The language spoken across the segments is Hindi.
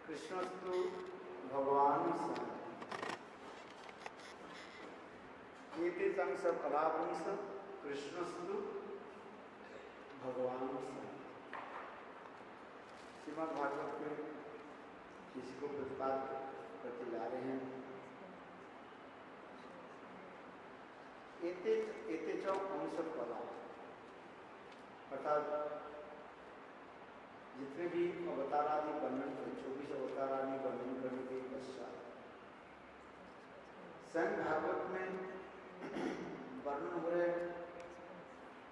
कृष्णस्तु भगवान संस कलापुंस कृष्णस्तु भगवान। श्रीमद् भागवत में किसी को प्रतिपाद करते जा रहे हैं। एते च अंश कला अर्थात जितने भी अवतार आदि वर्णन कर 24 अवतार आदि वर्णन करने के पश्चात संघ भागवत में वर्णन हो रहे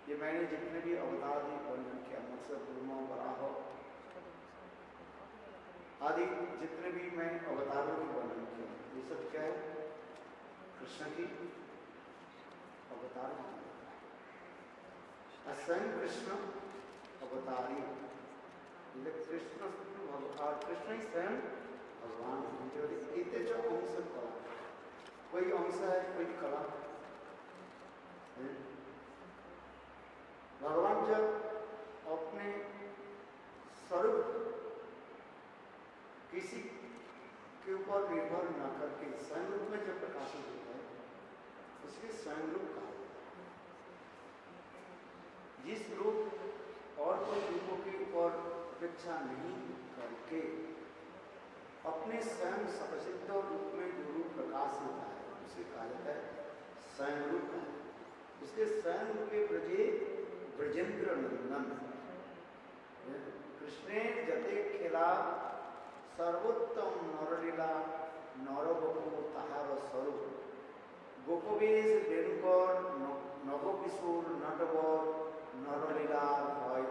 ये मैंने जितने भी अवतार आदि वर्णन किया मत्स्य कूर्म वराह आदि जितने भी मैं अवतारों के वर्णन किया ये सब क्या है? कृष्ण की अवतार स्वयं कृष्ण अवतारी कृष्ण कृष्ण ही स्वयं भगवान। इतने जो अंश कला कोई अंश है कोई कला है। भगवान जब अपने स्वरूप किसी के ऊपर निर्भर न करके स्वयं रूप में जब प्रकाशित होता है उसके स्वयं रूप कहा। जिस रूप और कोई रूपों के ऊपर अपेक्षा नहीं करके अपने स्वयं सप्रसिद्ध रूप में जो रूप प्रकाश होता है उसे कहा जाता है स्वयं रूप। उसके स्वयं रूप के ब्रजे ब्रजेंद्र नंदन कृष्णे जते खेला सर्वोत्तम नरलीला नरबपु ताहार स्वरूप गोपवेश वेणुकर नवकिशोर नटवर नरलीला भय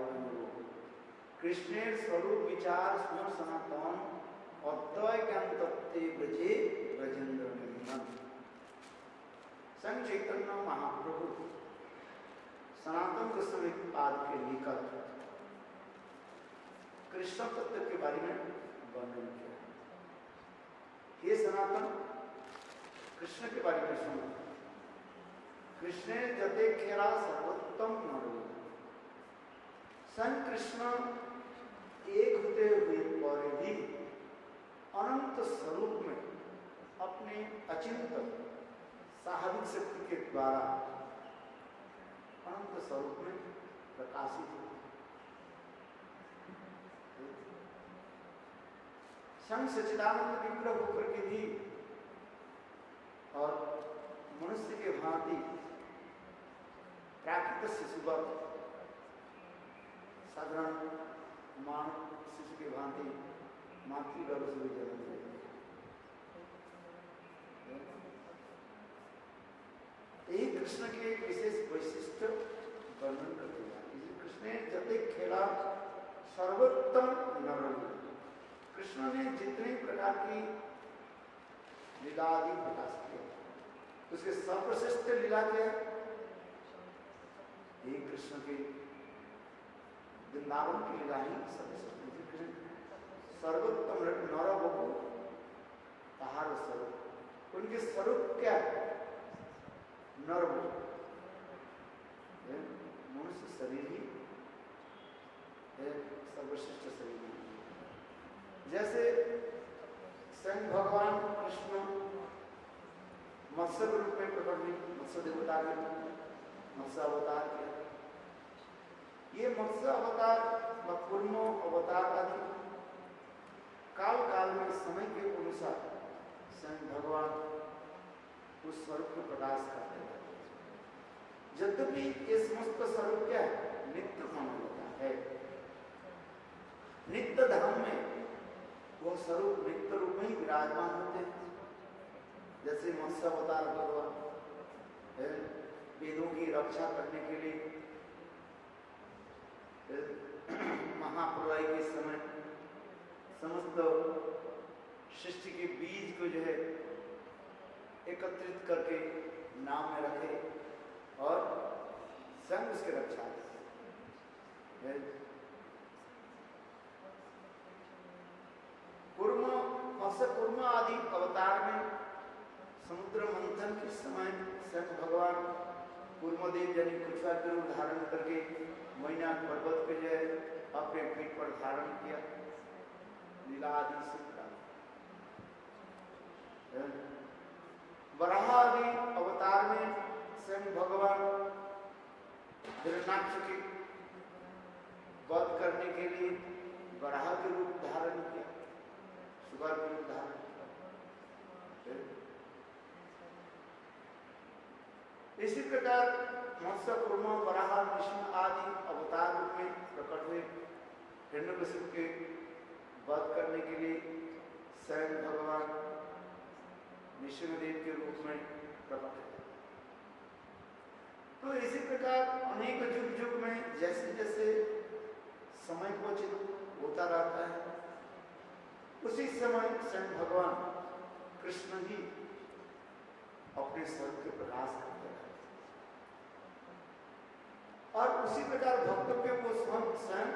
कृष्णेर स्वरूप विचार स्मर सनातन अद्वय ज्ञान तत्ते ब्रजे ब्रजेंद्र नंदन। संघ चैतन्य महाप्रभु सनातन गोस्वामी पाद के निकट कृष्ण तत्व के बारे में वर्णन किया। हे सनातन कृष्ण के बारे में सुनो। कृष्ण जते खेला सर्वोत्तम नरो सन कृष्ण एक होते हुए पर भी अनंत स्वरूप में अपने अचिंत स्वाभाविक शक्ति के द्वारा अनंत स्वरूप में प्रकाशित हुए। संग सच्चिदानंद विग्रह होकर के भी और मनुष्य के भांति प्राकृत शिशुवत साधारण मानव शिशु के भांति मातृगर्भ से भी जन्म लेते हैं। यही कृष्ण के एक विशेष वैशिष्ट वर्णन करते हैं। कृष्ण जते खेला सर्वोत्तम नर कृष्ण ने जितने प्रकार की लीला आदि प्रकाश किया उसके सर्वश्रेष्ठ लीला क्या है? यही कृष्ण के वृंदावन की लीला ही सर्वश्रेष्ठ। सर्वोत्तम नर बपु ताहार स्वरूप उनके स्वरूप क्या है? नर मनुष्य शरीर ही सर्वश्रेष्ठ शरीर है। जैसे स्वयं भगवान कृष्ण मत्स्य रूप में प्रकट हुए मत्स्य देवता के मत्स्य अवतार किया। ये मत्स्य अवतार पूर्व अवतार आदि काल काल में समय के अनुसार स्वयं भगवान उस स्वरूप को प्रकाश करते हैं। यद्यपि ये समस्त स्वरूप क्या है? नित्य माना जाता है। नित्य धाम में वह स्वरूप नित्य रूप में ही विराजमान होते हैं। जैसे मत्स्य अवतार भगवान वेदों की रक्षा करने के लिए महाप्रलय के समय समस्त सृष्टि के बीज को जो है एकत्रित करके नाम में रखे और स्वयं उसके रक्षा करे। कूर्म आदि अवतार में समुद्र मंथन के समय स्वयं भगवान कूर्मदेव यानी कुछुआ के रूप धारण करके मैना पर्वत पे जो है अपने पीठ पर धारण किया। लीला आदि से प्राप्त। वराह आदि अवतार में स्वयं भगवान हिरण्याक्ष के वध करने के लिए वराह के रूप धारण किया, सुगर के रूप धारण किया। इसी प्रकार मत्स्य कूर्म वराह नृसिंह आदि अवतार रूप में प्रकट हुए हिरण्यकशिपु के वध करने के लिए स्वयं भगवान नृसिंहदेव के रूप में प्रकट है। तो इसी प्रकार अनेक युग युग में जैसे जैसे समय क्वचित होता रहता है, उसी समय स्वयं भगवान कृष्ण ही अपने स्वरूप के प्रकाश करते हैं और उसी प्रकार भक्तों के वो स्वयं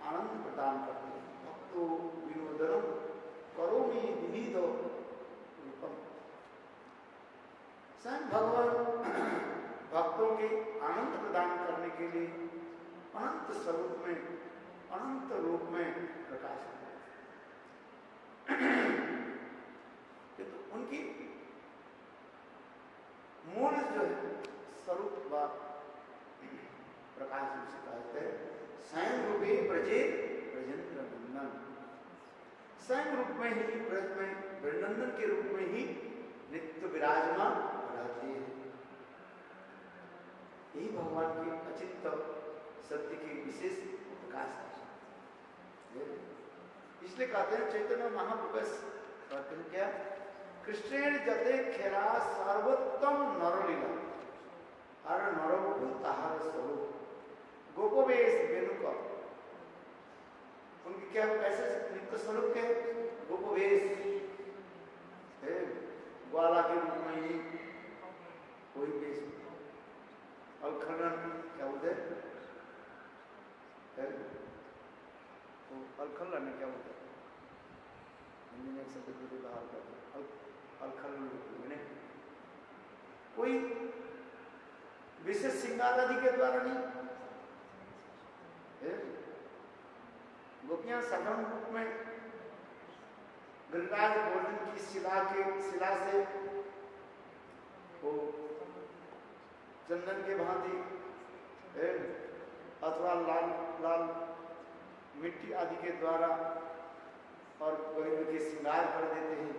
आनंद प्रदान करते हैं। भक्तो विनोदनम करोमि विविध रूपम। स्वयं भगवान भक्तों के आनंद प्रदान करने के लिए अनंत स्वरूप में अनंत रूप में प्रकाश करते हैं। तो उनकी मूल जो है स्वरूप व प्रकाश उसे कहते हैं स्वयं रूपे ब्रजे ब्रजेंद्र नंदन। स्वयं रूप में ही ब्रज में ब्रजनंदन के रूप में ही नित्य विराजमान रहते हैं। यही भगवान की अचिंत सत्य की विशेष प्रकाश है। इसलिए कहते हैं चैतन्य महाप्रभु कहते हैं क्या, कृष्णेर जते खेला सर्वोत्तम नरलीला हर नरभु ताहार स्वरूप गोपवेश वेणुकर। उनके क्या कैसे नित्य स्वरूप के गोपवेश ग्वाला के रूप में ही कोई वेश अलखनन क्या बोलते हैं, अलखनन क्या बोलते हैं हिंदी में एक शब्द बाहर करते हैं अलखनन। कोई विशेष श्रृंगार आदि के द्वारा नहीं, गोपियां सघन रूप में गिरिराज गोवर्धन की शिला से वो चंदन के भांति अथवा लाल लाल मिट्टी आदि के द्वारा और गोविंद के श्रृंगार कर देते हैं,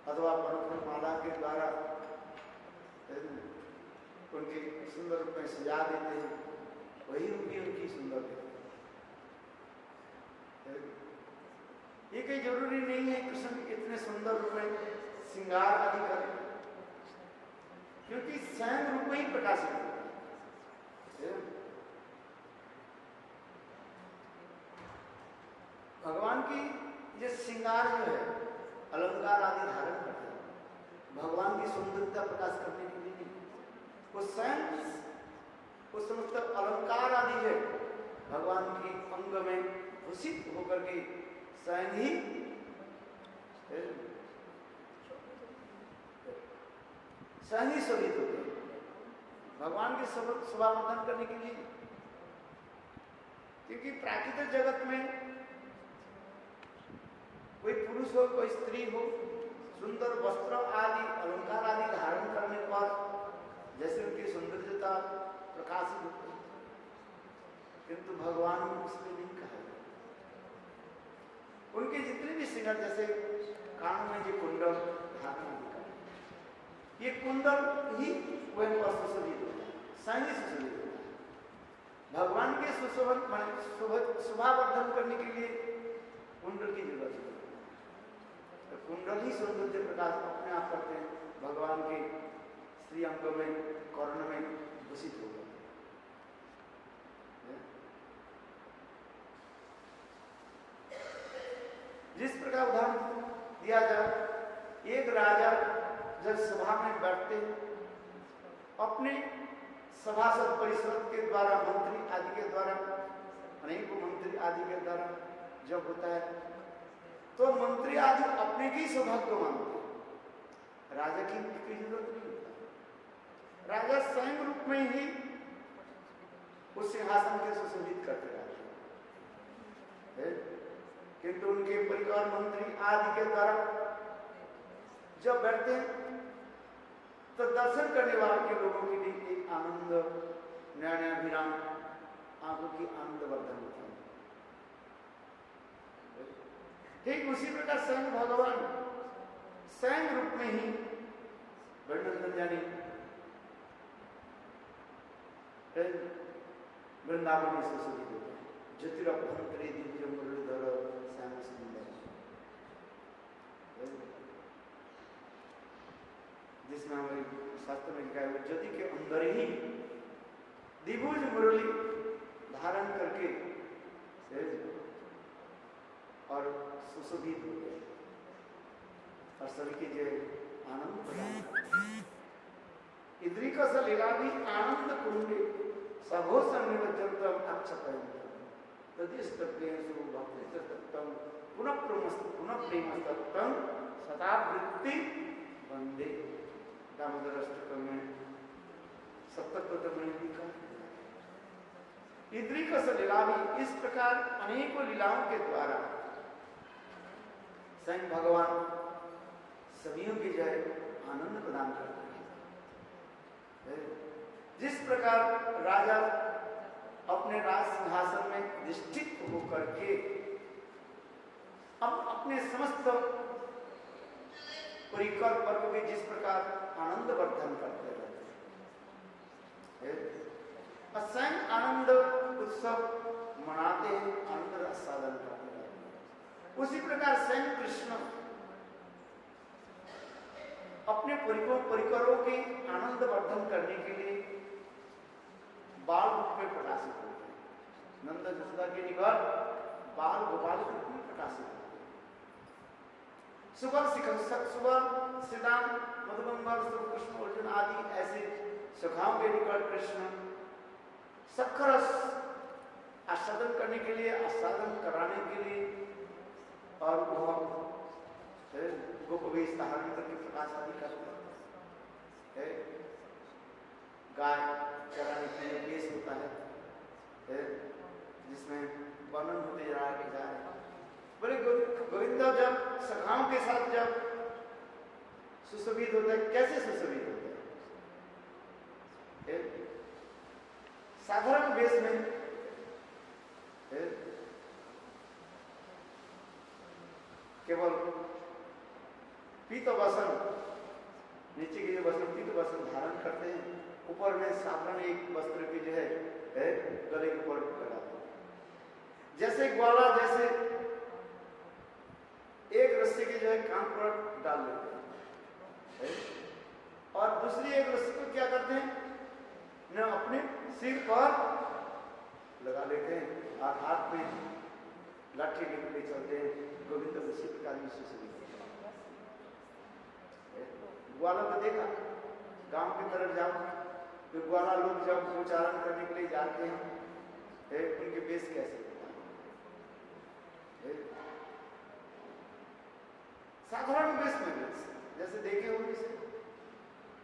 अथवा परफल माला के द्वारा उनके सुंदर रूप में सजा देते हैं। वही रूप ही उनकी सुंदर है। ये कोई जरूरी नहीं है कृष्ण इतने सुंदर रूप में श्रृंगार आदि करें, क्योंकि स्वयं रूप में ही प्रकाशित है। भगवान की ये श्रृंगार जो है अलंकार आदि धारण करते हैं, भगवान की सुंदरता प्रकाश करने के लिए नहीं। वो स्वयं उस समस्त अलंकार आदि है भगवान की अंग में भूषित होकर के स्वयं ही शोभित होते हैं भगवान के शोभावर्धन करने के लिए। क्योंकि प्राकृतिक जगत में कोई पुरुष हो कोई स्त्री हो, सुंदर वस्त्र आदि अलंकार आदि धारण करने पर जैसे उनकी सौंदर्यता प्रकाशित होती है, किंतु भगवान ने उसमें नहीं कहा। उनके जितने भी श्रृंगार जैसे कान में जो कुंडल धारण होता है, ये कुंडल ही वह सुशोभित होता है, साइंस सुशोभित होता है। भगवान के शोभावर्धन करने के लिए कुंडल की जरूरत है। तो कुंडल ही सौंदर्य प्रकाश अपने आप करते हैं, भगवान के श्री अंग में कर्ण में भूषित होगा। जिस प्रकार उदाहरण दिया जाए, एक राजा जब सभा में बैठते अपने सभासद परिषद के द्वारा मंत्री आदि के द्वारा अनेक मंत्री आदि के द्वारा जब होता है तो मंत्री आदि अपने की सौभाग्य मानते हैं, राजा की जरूरत नहीं होता। राजा स्वयं रूप में ही उस सिंहासन के सुशोभित करते रहते हैं। किंतु उनके परिवार मंत्री आदि के द्वारा जब बैठते हैं तो दर्शन करने वाले के लोगों के लिए एक आनंद नयनाभिराम आंखों की आनंद वर्धन होती है। ठीक उसी प्रकार स्वयं भगवान स्वयं रूप में ही वर्णन जानी वृंदावन में सुशोभित होते हैं। ज्योतिरभ्यंतरे दिव्य मुरलीधर श्याम सुंदर, जिसमें हमारे शास्त्र में लिखा है ज्योति के अंदर ही दिभुज मुरली धारण करके और सुशोभित हो गए और सभी के जो आनंद प्रदान इद्रिका से लीला भी आनंद कुंडे सघोषण निवज्जनतम अक्षपयंतम तदिष्टप्रियंसु भक्तिस्तत्तम पुनः प्रेमस्तत्तम शतावृत्ति वंदे। दामोदर अष्टकम में सप्तक में लिखा इद्रिका से लीला भी इस प्रकार अनेकों लीलाओं के द्वारा स्वयं भगवान सभीयों की जय आनंद प्रदान करते हैं। जिस प्रकार राजा अपने राज सिंहासन में अधिष्ठित होकर के अब अपने समस्त परिकर वर्ग में जिस प्रकार आनंद वर्धन करते रहते हैं, स्वयं आनंद उत्सव मनाते हैं, आनंद आस्वादन करते रहते हैं। उसी प्रकार स्वयं कृष्ण अपने परिकरों के आनंद वर्धन करने के लिए बाल रूप में प्रकाशित होते हैं। नंद जसोदा के निकट बाल गोपाल रूप में प्रकाशित होते हैं। सुबल श्रीराम मधुबंबर कृष्ण अर्जुन आदि ऐसे सखाओं के निकट कृष्ण सखर आस्वादन करने के लिए, आस्वादन कराने के लिए और वह गोपवेश धारण करके प्रकाश आदि करते हैं। गाय चराने के लिए वेश होता है जिसमें वर्णन होते जा रहे हैं। बोले गोविंदा जब सखाओं के साथ जब सुशोभित होता है, कैसे सुशोभित होता है? साधारण वेश में केवल पीत वसन, नीचे के जो वस्त्र पीत वसन धारण करते हैं, ऊपर में साधारण एक वस्त्र की जो है गले के ऊपर लगाते हैं। जैसे ग्वाला जैसे एक रस्सी की जो है कान पर डाल लेते हैं और दूसरी एक रस्सी को क्या करते हैं न अपने सिर पर लगा लेते हैं और हाथ में लाठी लेके चलते हैं। गोविंद उसी प्रकार में सुशोभित ग्वाला को देखा, गांव की तरफ जाओ तो ग्वाला लोग जब उच्चारण करने के लिए जाते हैं उनके वेश कैसे होता है? साधारण वेश में जैसे देखे होंगे से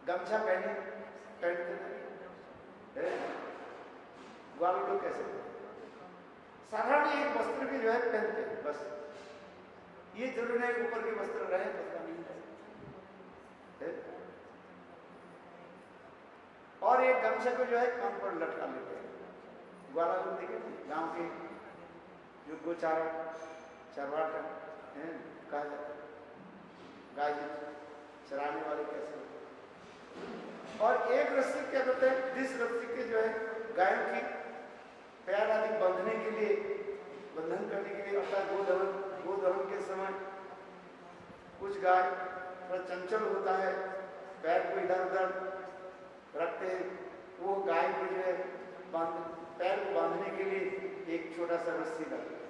गमछा पहने ग्वाला लोग कैसे साधारण एक वस्त्र भी जो है पहनते हैं, बस ये जरूर है ऊपर के वस्त्र रहे पता नहीं है। और एक गमछा को जो है कान पर लटका लेते हैं। ग्वाला लोग देखे गांव के जो गोचारा चरवाटा कहा जाता गाय चराने वाले कैसे होते। और एक रस्सी क्या करते हैं, जिस रस्सी के जो है गायों की पैर आदि बांधने के लिए, बंधन करने के लिए, अर्थात गोदहन के समय कुछ गाय थोड़ा चंचल होता है, पैर को इधर उधर रखते हैं, वो गाय को जो है पैर को बांधने के लिए एक छोटा सा रस्सी रखते हैं।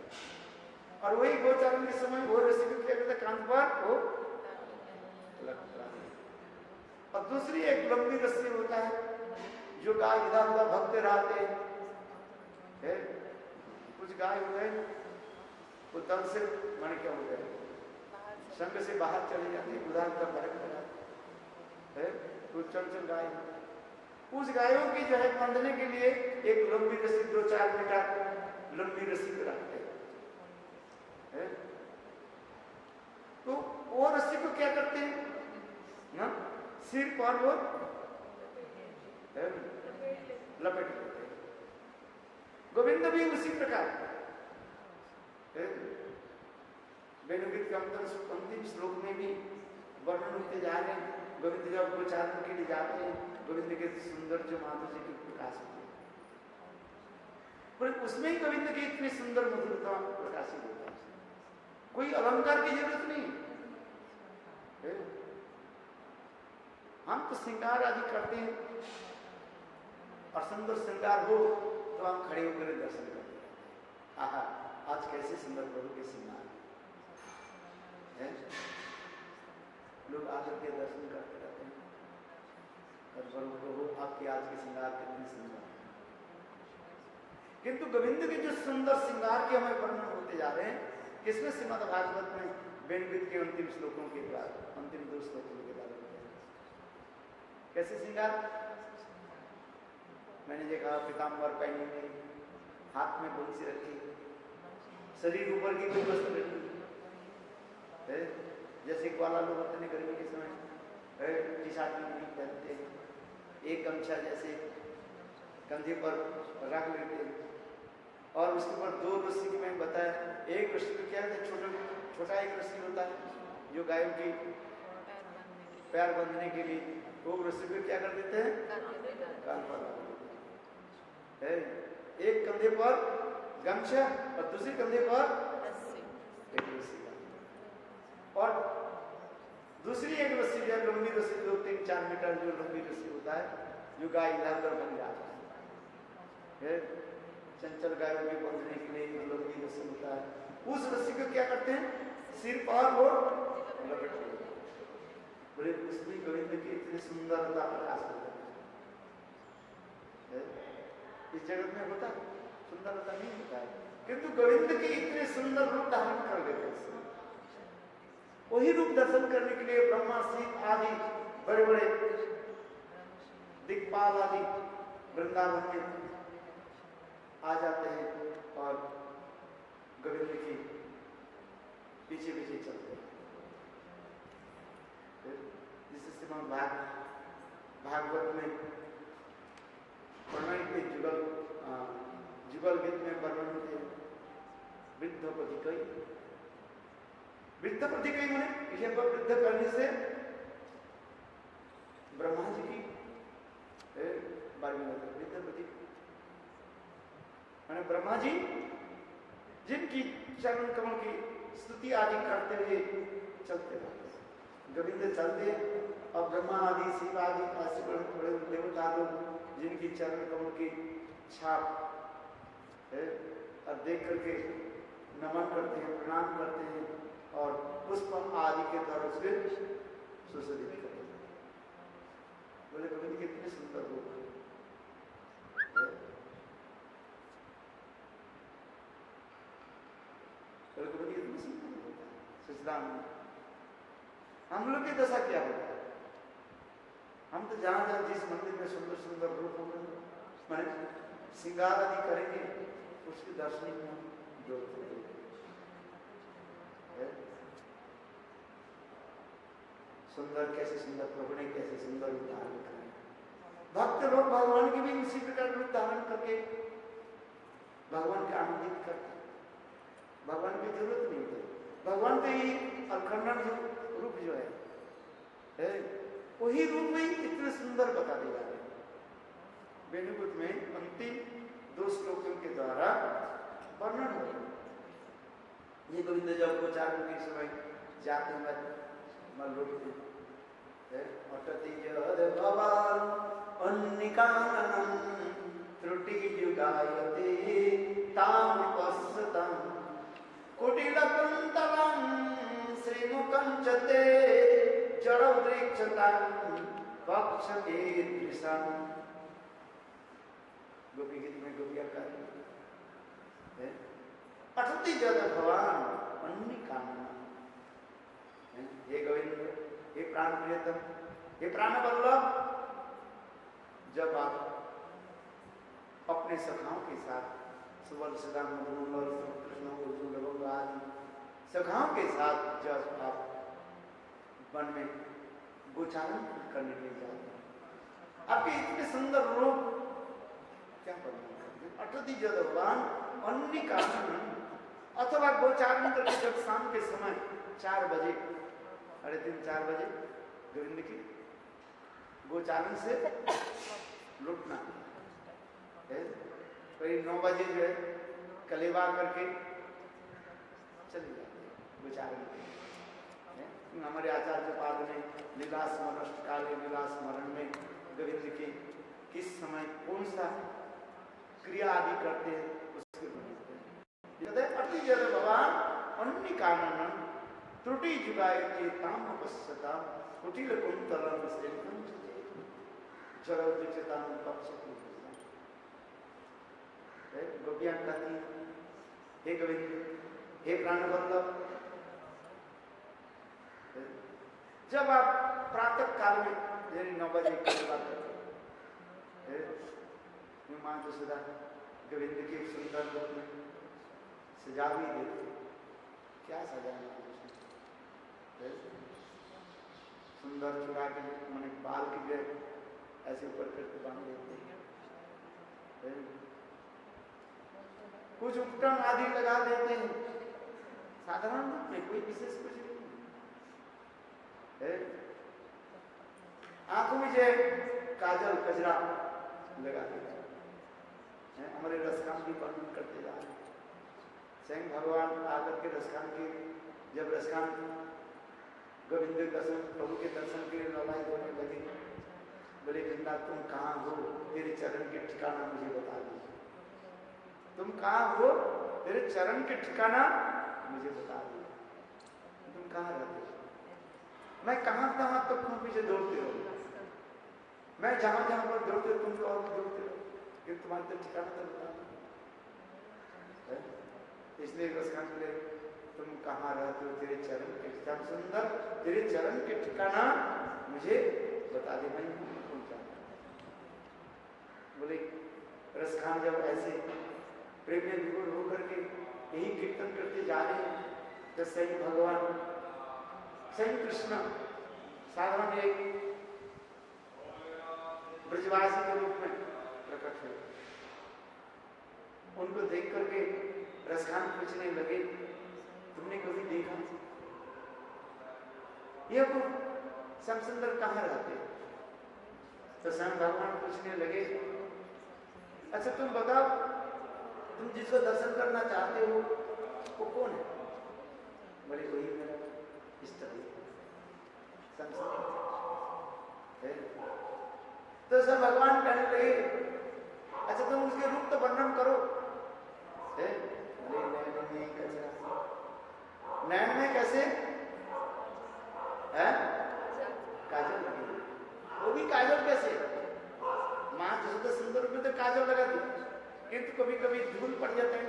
और वही गोचारण के समय वो रस्सी को क्या करते हैं, कान पर वो लगता है। और दूसरी एक लंबी रस्सी होता है जो गाय इधर उधर भगते रहते हैं। कुछ गाय हो गए वो दल से माने क्या हो गए, संग से बाहर चले जाते हैं, उधर उधर भटकते रहते हैं। तो चंचल गाय, उस गायों की जो है बांधने के लिए एक लंबी रस्सी 2-4 मीटर लंबी रस्सी को रखते हैं। रस्सी को क्या करते हैं ना, सिर पर वो लपेट देते हैं। गोविंद भी उसी प्रकार वेणुगीत के अंतिम श्लोक में भी वर्णन होते जा रहे हैं। गोविंद जब गोचारण के लिए जाते हैं, गोविंद के सुंदर जो माधव जी के प्रकाश होते हैं, पर उसमें ही गोविंद की इतनी सुंदर मधुरता प्रकाशित होता है। कोई अलंकार की जरूरत नहीं। हम तो श्रृंगार आदि करते हैं और सुंदर श्रृंगार हो तो हम खड़े होकर दर्शन करते हैं। आहा, आज कैसे सुंदर प्रभु के श्रृंगार है। लोग आकर के दर्शन करते रहते हैं, प्रभु आपकी आज के श्रृंगार कितने सुंदर। किंतु गोविंद के जो सुंदर श्रृंगार के हमें वर्णन होते जा रहे हैं, किसमें श्रीमद् भागवत में वेणुगीत के अंतिम श्लोकों के बाद, अंतिम 2 श्लोकों के बाद कैसे श्रृंगार। मैंने देखा पीताम्बर पहनी हुई, हाथ में बंसी रखी, शरीर ऊपर की कोई वस्त्र रखी है, जैसे ग्वाला लोग होते हैं गर्मी के समय टी शर्ट में नहीं पहनते, एक गमछा जैसे कंधे पर रख लेते हैं और उसके ऊपर 2 रस्सी की मैंने बताया। एक रस्सी में क्या है, छोटा एक रस्सी होता है जो गायों की पैर बांधने के लिए, वो रस्सी पे क्या कर देते हैं, कान पर है। एक कंधे पर गमछा और दूसरे कंधे पर एक रस्सी, और दूसरी एक रस्सी जो लंबी रस्सी, 2-3-4 मीटर जो लंबी रस्सी होता है, जो गाय इधर उधर बन जाता है, चंचल गायों के बांधने के लिए जो लंबी रस्सी होता है, उस रस्सी को क्या करते हैं, सिर पर वो लपेट देते हैं। बोले उसमें गोविंद की इतनी सुंदरता प्रकाश होता है। इस जगत में होता सुंदरता नहीं होता है, किंतु गोविंद की इतने सुंदर रूप धारण कर देते हैं। वही रूप दर्शन करने के लिए ब्रह्मा शिव आदि बड़े बड़े दिक्पाल आदि वृंदावन में आ जाते हैं और गोविंद की पीछे पीछे चलते हैं। जिसे श्रीमद् भागवत में वर्णन के जुगल गीत में वर्णन होते वृद्ध प्रतिकई। वृद्ध प्रतिकई मैंने इसे पर वृद्ध करने से ब्रह्मा जी की बारे में वृद्ध प्रतिकई मैंने ब्रह्मा जी जिनकी चरण कमल की स्तुति आदि करते हुए चलते रहते, गोविंद चलते और ब्रह्मा आदि शिव आदि ऐसे बड़े देवता लोग जिनकी चरण कमल की छाप है और देख करके नमन करते हैं, प्रणाम करते हैं और पुष्प आदि के द्वारा उसके सुशोभित करते हैं। बोले गोविंद कितने सुंदर रूप है। गोविंद कितने सुंदर होता है। सच्चिदानंद हम लोग की दशा क्या होता है, हम तो जहां जहां जिस मंदिर में सुंदर सुंदर रूप होंगे श्रृंगार आदि करेंगे, उसके दर्शन में हम जोड़ते हैं। सुंदर कैसे सुंदर प्रभु ने कैसे सुंदर रूप धारण कराए। भक्त लोग भगवान की भी उसी प्रकार रूप धारण करके भगवान के आनंदित करते, भगवान की जरूरत नहीं है। भगवान के ही अखंडन रूप जो है वही रूप में इतने सुंदर बता दिया जा रहे हैं। वेणुगीत में अंतिम 2 श्लोकों के द्वारा वर्णन हो रहा है। ये गोविंद जब गोचारण के समय जाते हैं अटति यद भवान अन्निकाननं त्रुटियुगायते तां पश्यतं कुटिलकुन्तलं श्रीमुखं च ते जडवृक्षतां पक्षकीदृशं। गोपी गीत में गोपियाँ कहती हैं अटति यद भवान अन्निकाननं, हे गोविंद, हे प्राण प्रियतम, हे प्राण वल्लभ, जब आप अपने सखाओं के साथ सुबल सदा मधुमंगल कृष्ण आदि सखाओं के साथ जब आप वन में गोचारण करने के लिए जाते हैं। आपके इतने सुंदर रूप क्या वर्णन करते, अटति जद भगवान अन्य कारण अथवा गोचारण करके जब शाम के समय 4 बजे 3:30-4 बजे गोविंद की गोचारण से लुटना है, करीब 9 बजे जो है कलेवा करके चले जाते गोचारण के। हमारे आचार्य पाद ने लीला स्मरण काले लीला स्मरण में गोविंद की किस समय कौन सा क्रिया आदि करते हैं उसके अति जद भगवान अन्य कारण त्रुटि जुगाए के ताम अपस्यता कुटिल कुंतलम से जगह चेतन पक्ष गोपियां कहती, हे गोविंद, हे प्राण वल्लभ, जब आप प्रातः काल में 9 बजे मां जसोदा गोविंद के सुंदर रूप में सजा भी देते, क्या सजाना सुंदर चुरा के मैंने बाल की गए ऐसे ऊपर करके बांध देते हैं, कुछ उपकरण आदि लगा देते हैं, साधारण रूप में कोई विशेष कुछ नहीं। आंखों में जो काजल कजरा लगा देते हैं। हमारे रसखान की वर्णन करते जा रहे हैं, स्वयं भगवान आकर के रसखान की जब रसखान गोविंद दर्शन प्रभु के दर्शन के लिए लड़ाई होने लगी, बोले गंगा तुम कहाँ हो, तेरे चरण के ठिकाना मुझे बता दीजिए, तुम कहाँ हो, तेरे चरण के ठिकाना मुझे बता दीजिए, तुम कहाँ रहते हो, मैं कहाँ कहाँ तक तुम पीछे दौड़ते हो, मैं जहां जहां पर दौड़ते हो तुम तो और दौड़ते हो, लेकिन तुम्हारे तो ठिकाना तो बता दो। इसलिए रसखान बोले तुम कहाँ रहते हो, तेरे चरण के ठिकाना सुंदर, तेरे चरण के ठिकाना मुझे बता दे, मैं कौन चाहता। बोले रसखान जब ऐसे प्रेम में विभोर होकर के यही कीर्तन करते जा रहे हैं, तो सही भगवान सही कृष्ण साधारण एक ब्रजवासी के रूप में प्रकट हुए, उनको देख करके रसखान पूछने लगे, तुमने कभी देखा ये को श्याम सुंदर कहाँ रहते? तो श्याम भगवान पूछने लगे, अच्छा तुम बताओ, तुम जिसको दर्शन करना चाहते हो वो कौन है? बोले वही मेरा इष्ट है। तो सब भगवान कहने लगे, अच्छा तुम उसके रूप तो वर्णन करो। नैन में कैसे है? काजल लगी, वो भी काजल कैसे? माँ जसोदा सुंदर रूप में तो काजल लगा दी, किंतु कभी कभी धूल पड़ जाता है,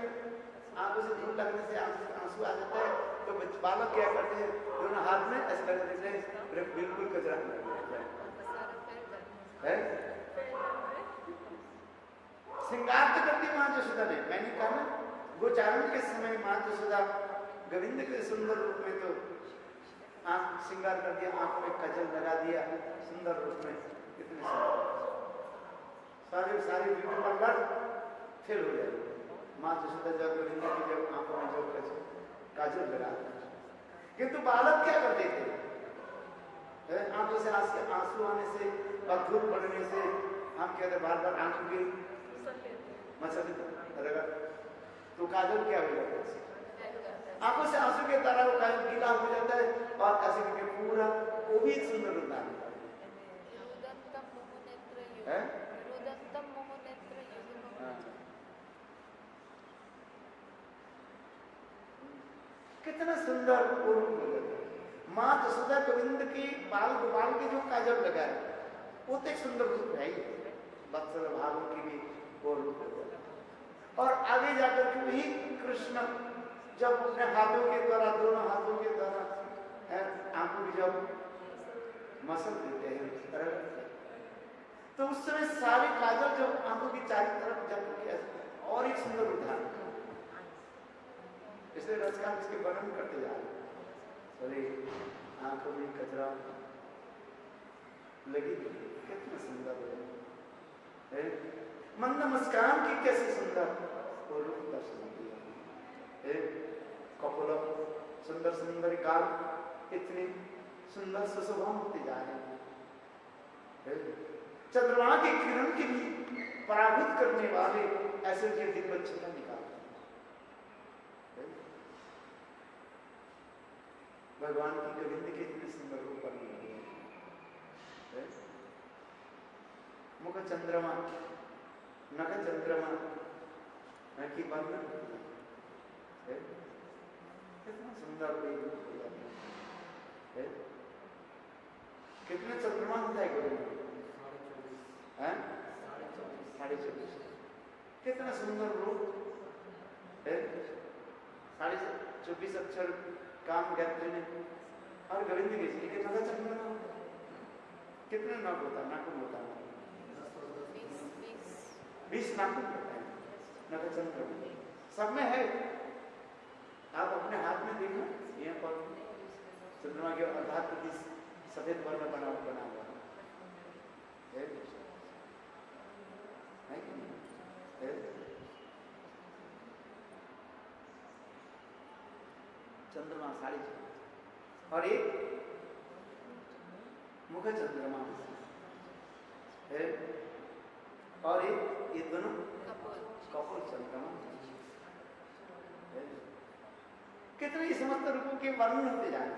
आंखों से धूल लगने से आंसू आ जाता है, तो बालक क्या करते हैं, दोनों हाथ में ऐसे लगा देते हैं, बिल्कुल कचरा है। श्रृंगार तो करती माँ जसोदा ने, मैंने कहा ना गोचारण के समय माँ जसोदा गोविंद के सुंदर रूप में तो आंख श्रृंगार कर दिया, आंख में कजल लगा दिया, सुंदर रूप में कितने सारे सारे ब्यूटी पार्लर फेल हो जाए। माँ जसोदा जब गोविंद की जब आंखों में जो काजल लगा, किंतु बालक क्या करते थे, आंखों से आंसू आने से और धूल पड़ने से हम कहते बार बार आंखों की मसल रगड़, तो काजल क्या हो जाता है, आंखों से आंसू के तरह वो काजल गीला हो जाता है और ऐसे करके पूरा वो भी एक सुंदर रूप है। कितना सुंदर वो रूप हो जाता है। माँ जसोदा गोविंद की बाल गोपाल की जो काजल लगाए वो तो एक सुंदर रूप है ही, वत्सल भावों की भी वो रूप हो जाता है। और आगे जाकर के वही कृष्ण जब अपने हाथों के द्वारा, दोनों हाथों के द्वारा आंखों की जब मसल देते हैं, तो उस समय सारी काजल जब आंखों की चारों तरफ जब और एक सुंदर रूप धारण कर, इसलिए रसखान इसके वर्णन करते जा रहे। आंखों में कचरा लगी, कितना सुंदर है। मंद मुस्कान की कैसी सुंदर और रूप दर्शन दिया। कपोल सुंदर सुंदर गाल इतनी सुंदर सुशोभा होते जा रहे हैं। चंद्रमा की किरण की भी पराभूत करने वाले ऐसे के दिग्गज चिन्ह निकालते हैं। भगवान की गोविंद के इतने सुंदर रूप बने हुए हैं। मुख चंद्रमा नख चंद्रमा की वर्णन कितना सुंदर है। कितने चंद्रमा होता है गोविंद? 24.5। कितना सुंदर रूप है। 24 अक्षर काम गायत्री ने और गोविंद के जी के नख चंद्रमा कितने नाक होता है? नाखून होता है 20 नाखून होता है नख चंद्रमा सब में है। आप अपने हाथ में देखो, यहाँ पर चंद्रमा के अर्धाकृति सफेद वर्ण बना हुआ है कि नहीं? चंद्रमा 4.5 और एक मुख चंद्रमा है और एक ये दोनों कपोल चंद्रमा। कितने समस्त रूपों के वर्णन होते जाए।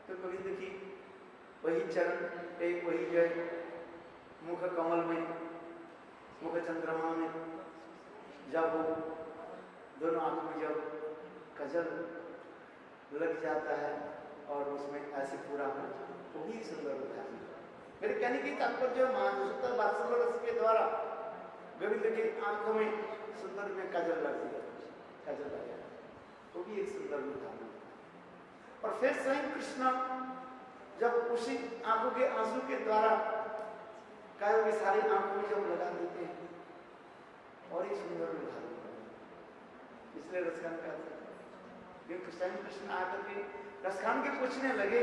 तो गोविंद की वही चरण एक वही जो है मुख कमल में मुख चंद्रमा में जब वो दोनों आंखों में जब कजल लग जाता है और उसमें ऐसे पूरा वही सुंदर होता है। मेरे कहने की तात्पर्य मानसुत्तर वात्सल्य रस के द्वारा गोविंद की आंखों में सुंदर में कजल लग जाए, वो भी एक सुंदर उदाहरण। और फिर स्वयं कृष्ण जब उसी आंखों के आंसू के द्वारा कायों के सारे आंखों में जब लगा देते हैं और एक सुंदर उदाहरण। इसलिए रसखान का कृष्ण आकर के रसखान के पूछने लगे,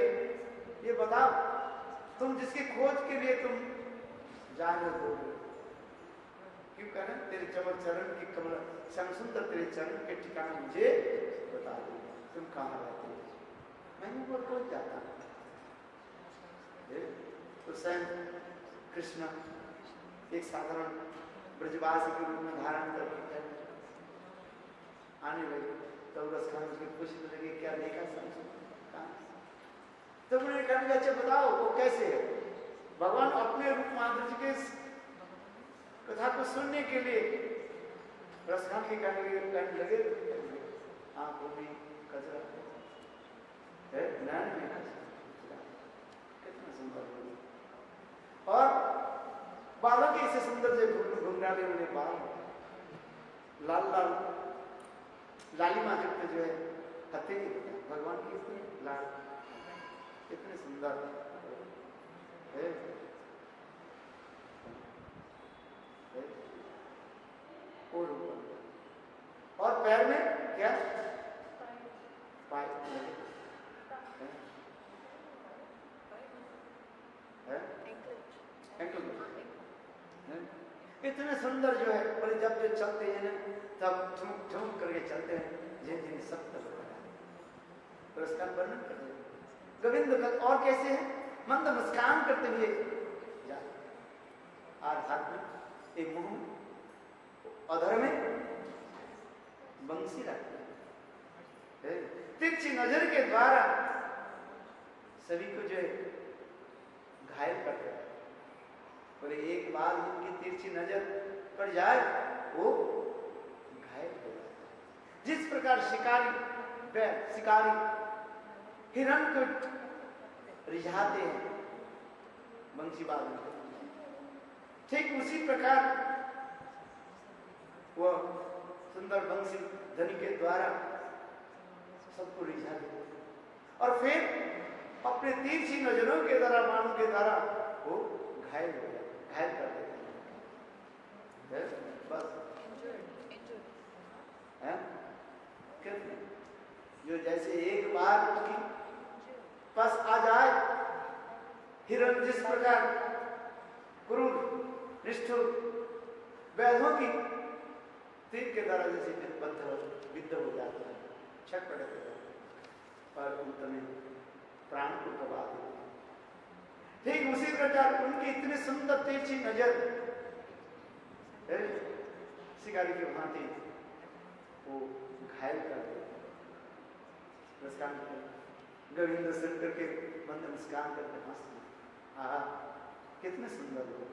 ये बताओ तुम जिसकी खोज के लिए तुम जा रहे हो, क्यों कह रहे तेरे चमक चरण की कमल श्याम सुंदर तेरे चरण के ठिकाना मुझे बता दो, तुम कहाँ रहते हो? मैं वो खोज जाता हूँ। तो स्वयं कृष्ण एक साधारण ब्रजवासी के रूप में धारण करके आने लगे। तो रसखान उसके पूछने लगे क्या देखा समझो कहाँ? तो उन्होंने कहा अच्छा बताओ वो कैसे है? भगवान अपने रूप माधुर्य के कथा को सुनने के लिए रसखान के कहने लगे आंखों में कचरा है, नैन में कचरा, कितना सुंदर और बालों के इसे सुंदर से घुंघराले वाले बाल, लाल लाल लालिमा जब जो है हथे भगवान की इतनी लाल इतने सुंदर है। और पैर में क्या पाइप इतने सुंदर जो है। बोले जब जो चलते हैं ना तब ठुमक ठुमक करके चलते हैं, जिन सख्त पुरस्कार वर्णन करते हैं गोविंद। और कैसे है? मंद मुस्कान करते हुए हाथ में एक मुंह अधर में बंसी रखते हैं, तिरछी नजर के द्वारा सभी को जो है घायल करते हैं। बोले एक बार उनकी तिरछी नजर पड़ जाए वो घायल हो जाता है। जिस प्रकार शिकारी हिरण को रिझाते हैं बंसीबाज में, ठीक उसी प्रकार वह सुंदर बंसी ध्वनि के द्वारा सबको रिझा देते और फिर अपने तिरछी नजरों के द्वारा बाणों के द्वारा वो घायल हो जाते, घायल कर देते हैं। बस है कितने जो जैसे एक बार उसकी पास आ जाए, हिरण जिस प्रकार क्रूर निष्ठुर वैधों की तीर के द्वारा जैसे विद्ध हो जाता है, छट पड़े हो जाता है और अंत में प्राण को गवा देते हैं। ठीक उसी प्रकार उनकी इतनी सुंदर तिरछी नजर शिकारी की भांति वो घायल कर देते। गोविंद शंकर के मंद मुस्कान करके हंसते, आहा कितने सुंदर लोग।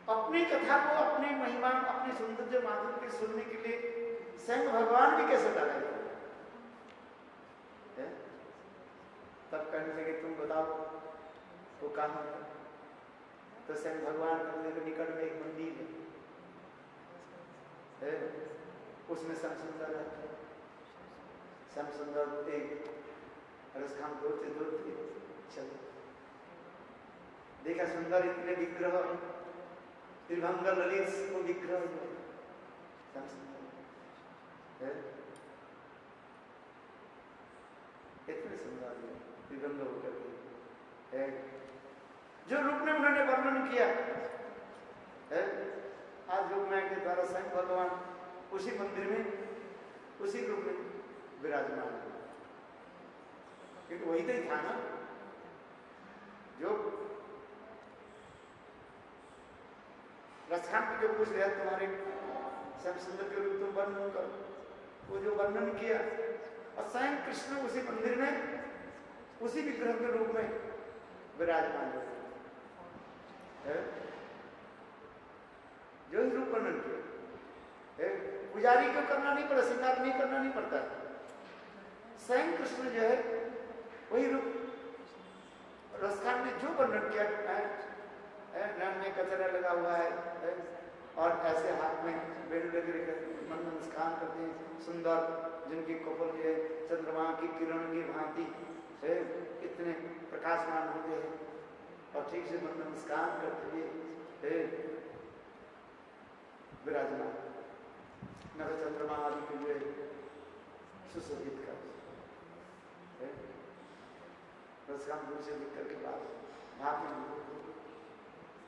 अपनी कथा को, अपनी महिमा, अपनी सौंदर्य माधुर्य के सुनने के लिए स्वयं भगवान भी कैसे लगाए तब कहने लगे तुम बताओ वो कहाँ है? तो स्वयं भगवान मंदिर के निकट में एक मंदिर है, उसमें श्याम सुंदर रहते। श्याम सुंदर एक रसखान दौड़ते दौड़ते चले, देखा सुंदर इतने विग्रह, त्रिभंग ललित को विग्रह श्याम सुंदर इतने सुंदर त्रिभंग होकर के जो रूप में उन्होंने वर्णन किया है, आज रूप में के द्वारा स्वयं भगवान उसी मंदिर में उसी रूप में विराजमान है। क्योंकि वही तो ही था ना जो रसखान को जो पूछ रहे तुम्हारे सब सुंदर के रूप तुम वर्णन करो, वो जो वर्णन किया और स्वयं कृष्ण उसी मंदिर में उसी विग्रह के रूप में विराजमान है, जो रूप वर्णन किया। पुजारी को करना नहीं पड़ा, श्रृंगार नहीं करना नहीं पड़ता, स्वयं कृष्ण जो है वही रूप रसखान ने जो वर्णन किया है, नैन में कचरा लगा हुआ है और ऐसे हाथ में बेड़ू लगे मन मुस्कान करते हैं, सुंदर जिनकी कपल जो है चंद्रमा की किरण की भांति है, इतने प्रकाशमान होते हैं और ठीक से मन मुस्कान करते हुए विराजमान नव चंद्रमा आदि के लिए सुशोभित कर रसखान दूर से लिख करके बाद भाग में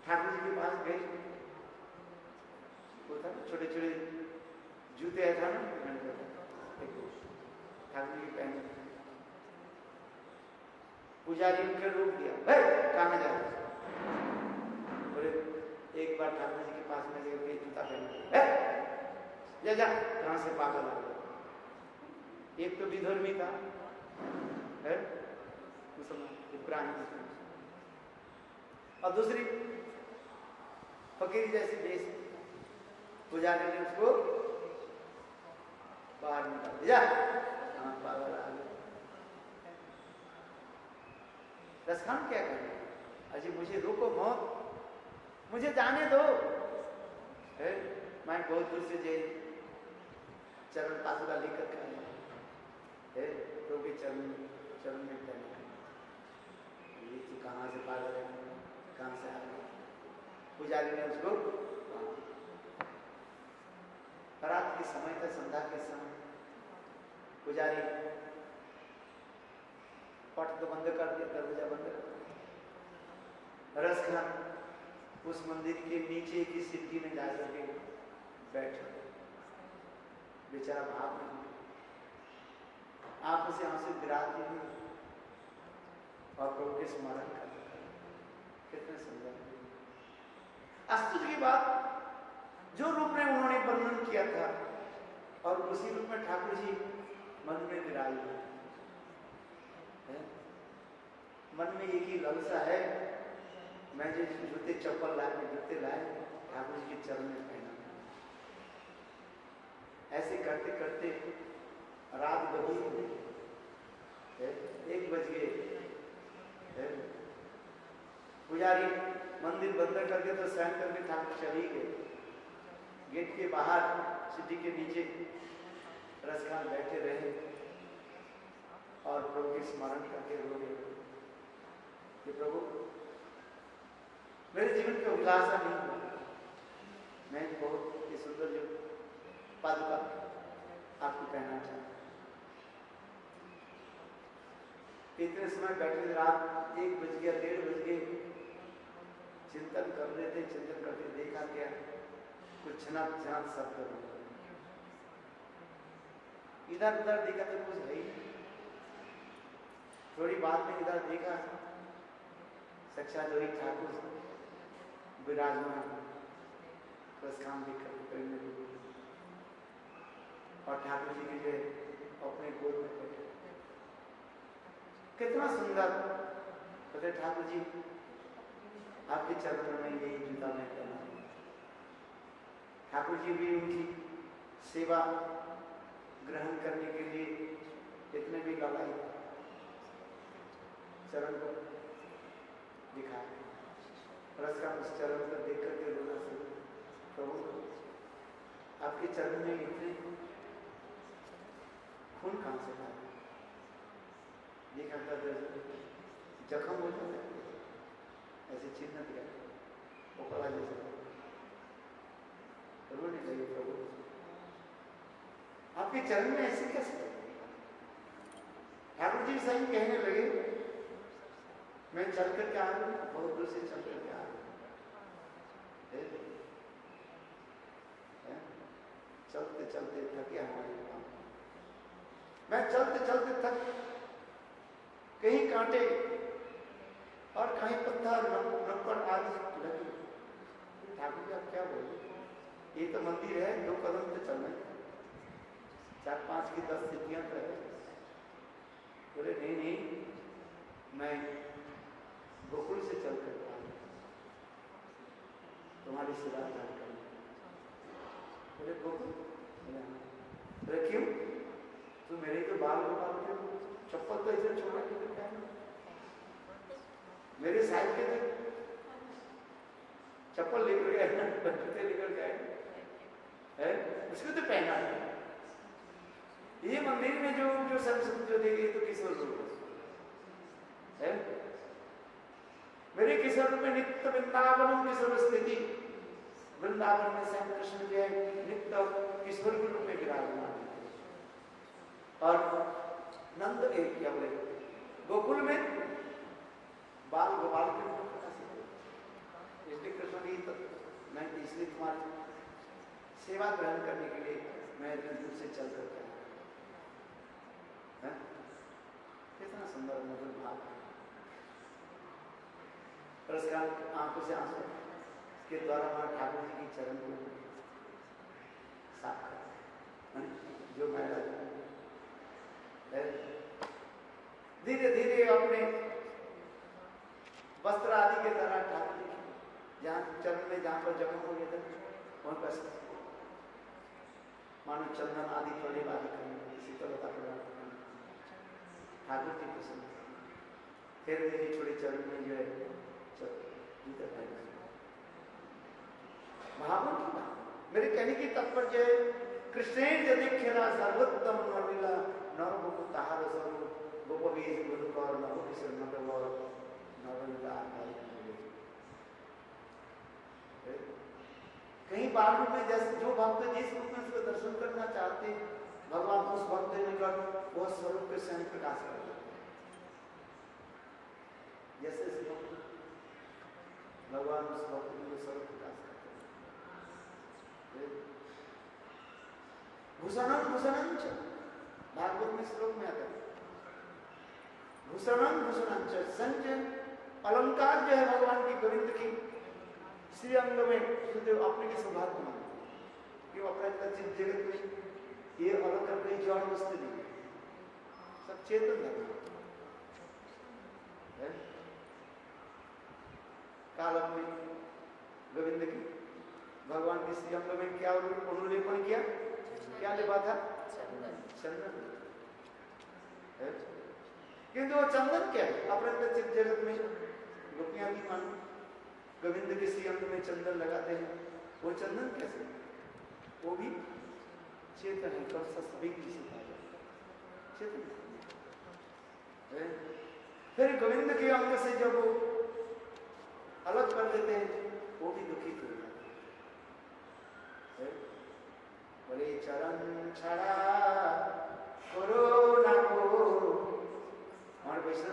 ठाकुर जी के पास गए, वो था छोटे छोटे जूते था ना, ठाकुर जी पहने, पुजारी उनके रोक दिया, भाई कहाँ जा रहे? बोले एक बार ठाकुर जी के पास में गए, जूता पहने, जा जा, कहाँ से पागल आ गया? एक तो विधर्मी था, है मुसलमान, और दूसरी फकीर जैसी देश, पुजारी ने उसको बाहर निकाल दिया, पागल आ गया। रसखान क्या करे? अजी मुझे रोको मौत, मुझे जाने दो, मैं बहुत दूर से जे चरण पादुका लेकर के आया, तो भी चरण में पहने, ये तू कहाँ से पागल है, कहाँ से आ गया? पुजारी ने उसको रात के समय था, संध्या के समय, पुजारी पट तो बंद कर दिया, दरवाजा बंद कर दिया। रसखान उस मंदिर के नीचे की सीढ़ी में जाकर के बैठा, बेचारा भाव नहीं, आंखों से आंसू गिराती हुई और प्रभु के स्मरण कर, कितने सुंदर। आश्चर्य की बात, जो रूप में उन्होंने वर्णन किया था और उसी रूप में ठाकुर जी मन में विराजे हैं। मन में एक ही ललसा है, मैं जो जूते चप्पल लाए, जूते लाए ठाकुर जी के चरण में पहना। ऐसे करते करते रात बजी, 1 बज गए, पुजारी मंदिर बंद करके तो शयन करके ठाकुर चली गए। गेट के बाहर सीढ़ी के नीचे रसखान बैठे रहे और प्रभु के स्मरण करके रो रहे कि प्रभु मेरे जीवन की अभिलाषा नहीं हुआ, मैं बहुत ही सुंदर जो पादुका आपको कहना चाहता। इतने समय बैठे, रात 1 बज गया, 1:30 बज गए, चिंतन कर रहे थे, चिंतन करते देखा क्या कुछ ना जान सब कर, इधर उधर देखा तो कुछ है ही। थोड़ी बाद में इधर देखा, साक्षात वही ठाकुर विराजमान बस काम भी करते और ठाकुर जी के अपने गोद में बैठे। कितना सुंदर कहते ठाकुर जी आपके चरणों में यही जूता मैं पहना। ठाकुर जी भी उनकी सेवा ग्रहण करने के लिए इतने भी लड़ाई चरण को दिखा, परस्पर उस चरण को देख करके रोना शुरू, प्रभु आपके चरण में इतने खून कहां से था, देखा था जख्म हो जाता है, ऐसे चिन्ह दिया ओकरा जैसे रोने लगे, प्रभु आपके चरण में ऐसे कैसे। ठाकुर जी सही कहने लगे, मैं चल करके आ रहा हूं, बहुत दूर से चल करके आ रहा हूं, चलते चलते थके हमारे काम, मैं चलते चलते थक, कहीं कांटे और कहीं पत्थर नक्कड़ आदि लगे। ठाकुर जी आप क्या बोले, ये तो मंदिर है, 2 कदम से चलना है, 4-5 की 10 सीढ़ियां तो है। बोले नहीं नहीं, मैं गोकुल से चल कर तुम्हारी सेवा ग्रहण करूंगा। बोले गोकुल? बोले क्यों, तू मेरे तो बाल गोपाल के चप्पल तो ऐसे छोड़ा के क्या है, मेरे साइड के थे चप्पल लेकर गए, जूते लेकर गए, उसको तो पहना है। ये मंदिर में जो जो संस्कृति जो देगी तो किशोर रूप है, मेरे किशोर रूप में नित्य वृंदावन किशोर स्थिति, वृंदावन में श्याम कृष्ण जो है नित्य किशोर के रूप में विराजमान और नंद एक क्या बोले गोकुल में बाल गोपाल के रूप में, इसलिए कृष्ण की तो मैं इसलिए तुम्हारी सेवा ग्रहण करने के लिए मैं इतने दूर से चल करके आया। कितना सुंदर मधुर भाव, पुरस्कार आंखों से आंसू के द्वारा हमारे ठाकुर जी की चरण को साफ कर, जो मैला धीरे धीरे अपने वस्त्र आदि के द्वारा ठाकुर जी जहाँ चरण में जहाँ पर जख्म हो गया था वहां पर मानो चंदन आदि प्रलेप आदि करने, शीतलता प्रदान करने ठाकुर जी पसंद। फिर मेरी छोड़ी चरण में जो है जूते पहन, भावों की बात, मेरे कहने की तात्पर्य है कृष्णेन यदि खेला सर्वोत्तम नरलीला नरगोप ताहार स्वरूप गोपवीर गुरुकर नव किशोर नटवर नरलीला कहीं बालू में जैसे जो भक्त जिस रूप में उसको दर्शन करना चाहते हैं भगवान उस भक्त निकट वो स्वरूप के स्वयं प्रकाश कर देते हैं। जैसे इस भक्त भगवान उस भक्त में स्वरूप प्रकाश करते हैं। भूषणम भूषणम च, भागवत में श्लोक में आता है भूषणम भूषणम च, संजय अलंकार जो है भगवान की गोविंद की श्री अंग में सुदेव अपने के सौभाग्य मानते कि अपने जगत में ये अलंकार कोई जड़ वस्तु नहीं है, सब चेतन धर्म है। कालम में गोविंद की भगवान के श्री अंग में क्या अनुलेपन किया, क्या लिपा था, चंदन। किंतु वो चंदन क्या है, अपने जगत में गोपियां भी मानो गोविंद के श्री अंग में चंदन लगाते हैं, वो चंदन कैसे, वो भी चेतन है, कब सभी चेतन है। फिर गोविंद के अंग से जब वो अलग कर देते हैं वो भी दुखित हो जाते हैं। बोले चरण छड़ा करो ना को, हमारे वैष्णव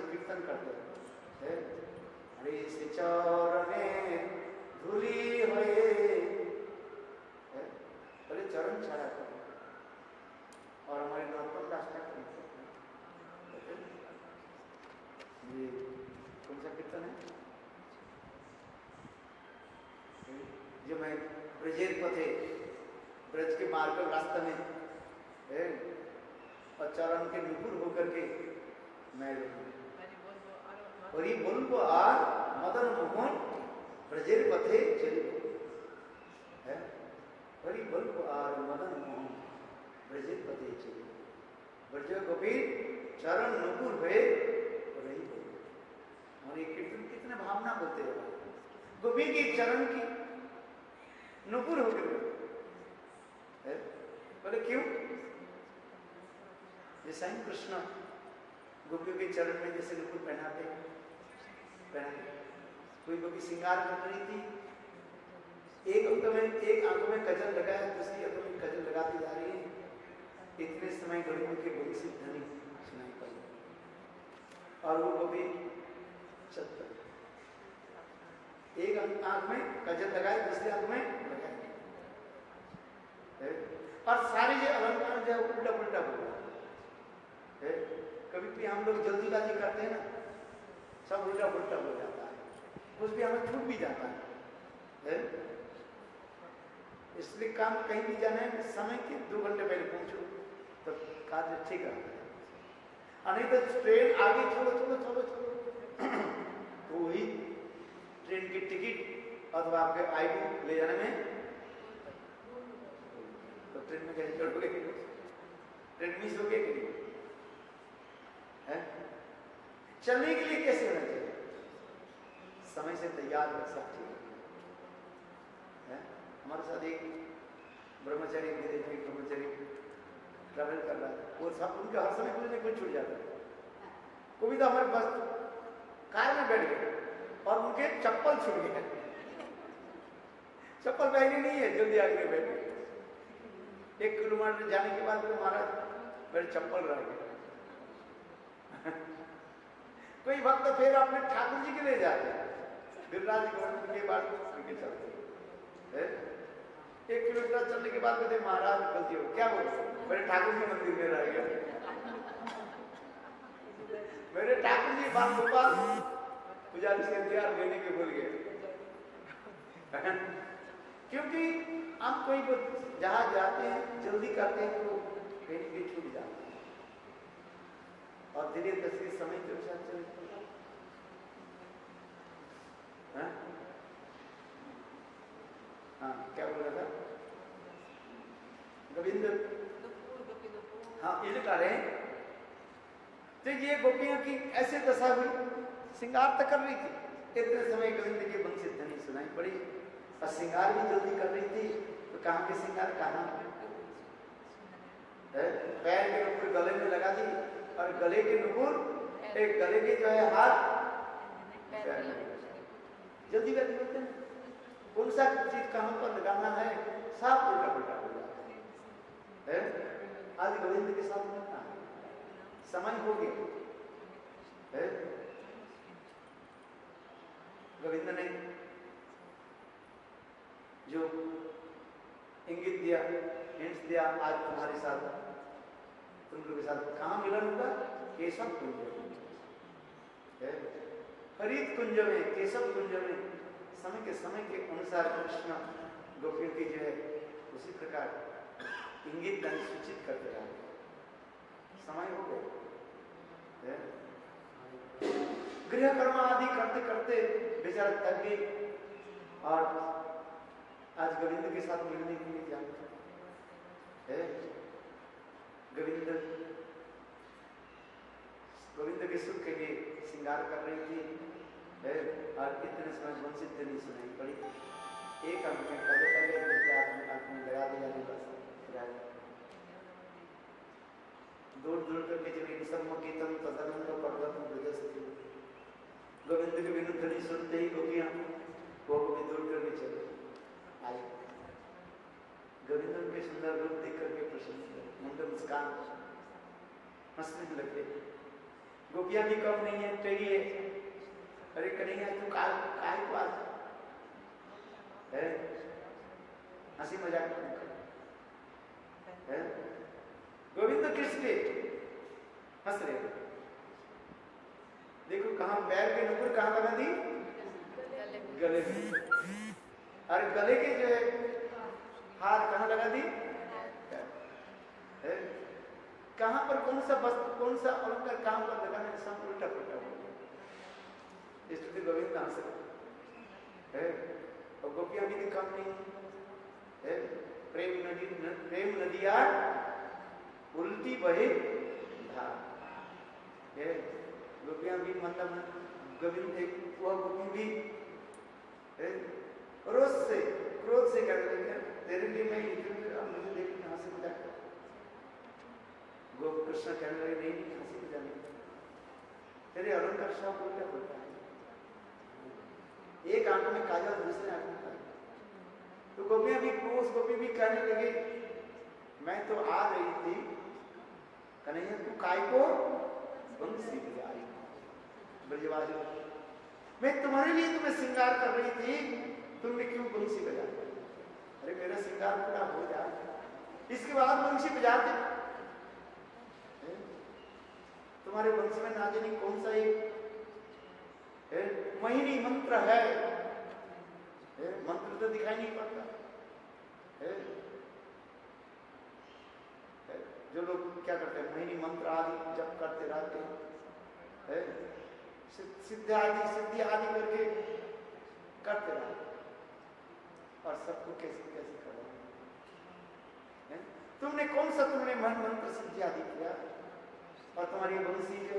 ब्रजेर पथे, ब्रज के मार्ग रास्ते में और चरण के नुपुर होकर के मैं हरि बोल आर मदन मोहन ब्रजेर पथे चले है, हरि बोल आर मदन मोहन ब्रजेर पथे चले, ब्रज गोपीर चरण नुपुर भय रही बोल। और ये कीर्तन कितने भावना बोलते हैं, गोपी की चरण की नुपुर होकर बोले क्यों? जैसा ही कृष्ण गोपियों के चरण में जैसे नुपुर पहनाते, कोई गोपी श्रृंगार कर रही थी, एक आंखों में कजल लगाया, दूसरी आंखों में कजल लगाती जा रही है। इतने समय गोपियों के बंसी ध्वनि सुनाई पड़ी और वो गोपी चल पड़ी, एक आंख में कजल लगाए, दूसरी आंख में लगाए, और सारे जो अलंकार जो उल्टा पुल्टा बोला। कभी भी हम लोग जल्दीबाजी करते हैं ना, सब उल्टा पुल्टा हो जाता है, कुछ भी हमें छूट भी जाता है। इसलिए काम कहीं भी जाना है, समय के 2 घंटे पहले पहुंचो तो कार्य ठीक है। नहीं तो ट्रेन आगे छोड़ो तो वही ट्रेन की टिकट अथवा आपके आईडी ले जाने में तो ट्रेन में कैसे चढ़ोगे? ट्रेन मिस हो गया कि नहीं? चलने के लिए कैसे होना चाहिए? समय से तैयार कर सकते हैं। हमारे साथ एक ब्रह्मचारी ब्रह्मचारी ट्रैवल कर रहा है, वो सब उनके हर समय कुछ न कुछ छूट जाता है। कोई तो हमारे बस कार में बैठ गए और उनके चप्पल छूट गए, चप्पल पहनी नहीं है, जल्दी आगे बैठे। 1 किलोमीटर जाने के बाद महाराज मेरे चप्पल रह गए। कोई वक्त तो फिर अपने ठाकुर जी के लिए जाते हैं, गिरिराज गोवर्धन के बाद उनके चलते 1 किलोमीटर चलने के बाद कहते महाराज गलती हो, क्या बोले? मेरे ठाकुर जी मंदिर में रह गया, मेरे ठाकुर जी बाल गोपाल पुजारी से इंतजार लेने के भूल गए। क्योंकि हम कोई जहां जाते हैं जल्दी करते हैं तो कहीं भी छूट जाते हैं और धीरे धीरे समय के अनुसार चलते हैं। हाँ, क्या बोल रहा था? गोविंद, हाँ ये लिखा रहे हैं। तो ये गोपियों की ऐसे दशा हुई, श्रृंगार तक कर रही थी, इतने समय गोविंद की बंसी ध्वनि सुनाई पड़ी और श्रृंगार भी जल्दी कर रही थी। तो कहाँ के श्रृंगार, कहाँ पैर के नुपुर गले में लगा दी और गले के नुपुर एक गले के जो है हाथ जल्दी कर देते हैं। कौन सा चीज कहाँ पर लगाना है सब उल्टा पुल्टा हो जाता है। आज गोविंद के साथ मिलना है, समय हो गया। गोविंद ने जो इंगित दिया, हिंट्स दिया, आज तुम्हारे साथ तुम लोग के साथ कहाँ मिलन होगा? केशव कुंज में, हरित कुंज में, केशव कुंज में। समय के अनुसार कृष्ण गोपियों की जो है उसी प्रकार इंगित धन सूचित करते रहे। समय हो गया, गृह कर्म आदि करते करते बेचारा थक गई और आज गोविंद के साथ मिलने के लिए जाना है। गोविंद के सुख के लिए श्रृंगार कर रही थी और इतने समय बंसी ध्वनि सुनाई पड़ी। एक अंक में कले कले दूसरे आंख में लगा दिया, दूर दूर करके जब सम्मुखीतम तदनंद पर्वतम ब्रजस्ति, गोविंद की विनु ध्वनि सुनते ही गोपियां वो भी दूर करके चले आए। गोविंद के सुंदर रूप देख करके प्रसन्न, मुंड मुस्कान हंसने लगे। गोपियां भी कम नहीं है, कई है, अरे कन्हैया तू काय को आज है, हंसी मजाक है। गोविंद किस लिए हंस रहे? देखो कहां पैर के नुपुर कहां लगा दी? गले में। अरे गले के जो है हार कहाँ लगा दी? कहाँ पर कौन सा वस्त्र, कौन सा अलंकार कहाँ पर लगाना, सब उल्टा पुल्टा हो गया। स्तुति गोविंद कहाँ से है? और गोपियां भी कम नहीं है। प्रेम नदिया उल्टी बहे धार है। गोपियां भी मतलब गोविंद एक वह गोपी भी रोज से क्रोध से कहने लगे तेरे लिए मैं अब मुझे देख हंसी मजाक कर। गोप कृष्ण कहने लगे नहीं नहीं हंसी मजाक नहीं, तेरे अलंकार सब उल्टा बोलता है। एक आंख में काजल दूसरे आंख में काजल। तो गोपियां भी उस गोपी भी कहने लगे मैं तो आ रही थी कन्हैया तू काय को बंसी बजाई ब्रजवासी, मैं तुम्हारे लिए तुम्हें श्रृंगार कर रही थी, तुमने क्यों बंसी बजा? अरे मेरा श्रृंगार पूरा हो जाए इसके बाद बंसी बजाते। तुम्हारे बंसी में ना जाने कौन सा एक मोहिनी मंत्र है, मंत्र तो दिखाई नहीं पड़ता है। जो लोग क्या करते हैं मोहिनी मंत्र आदि जप करते रहते हैं, सिद्धि आदि करके करते रहते और सबको कैसे कैसे करवाना। तुमने कौन सा तुमने मन मंत्र सिद्धि आदि किया और तुम्हारी बंसी जो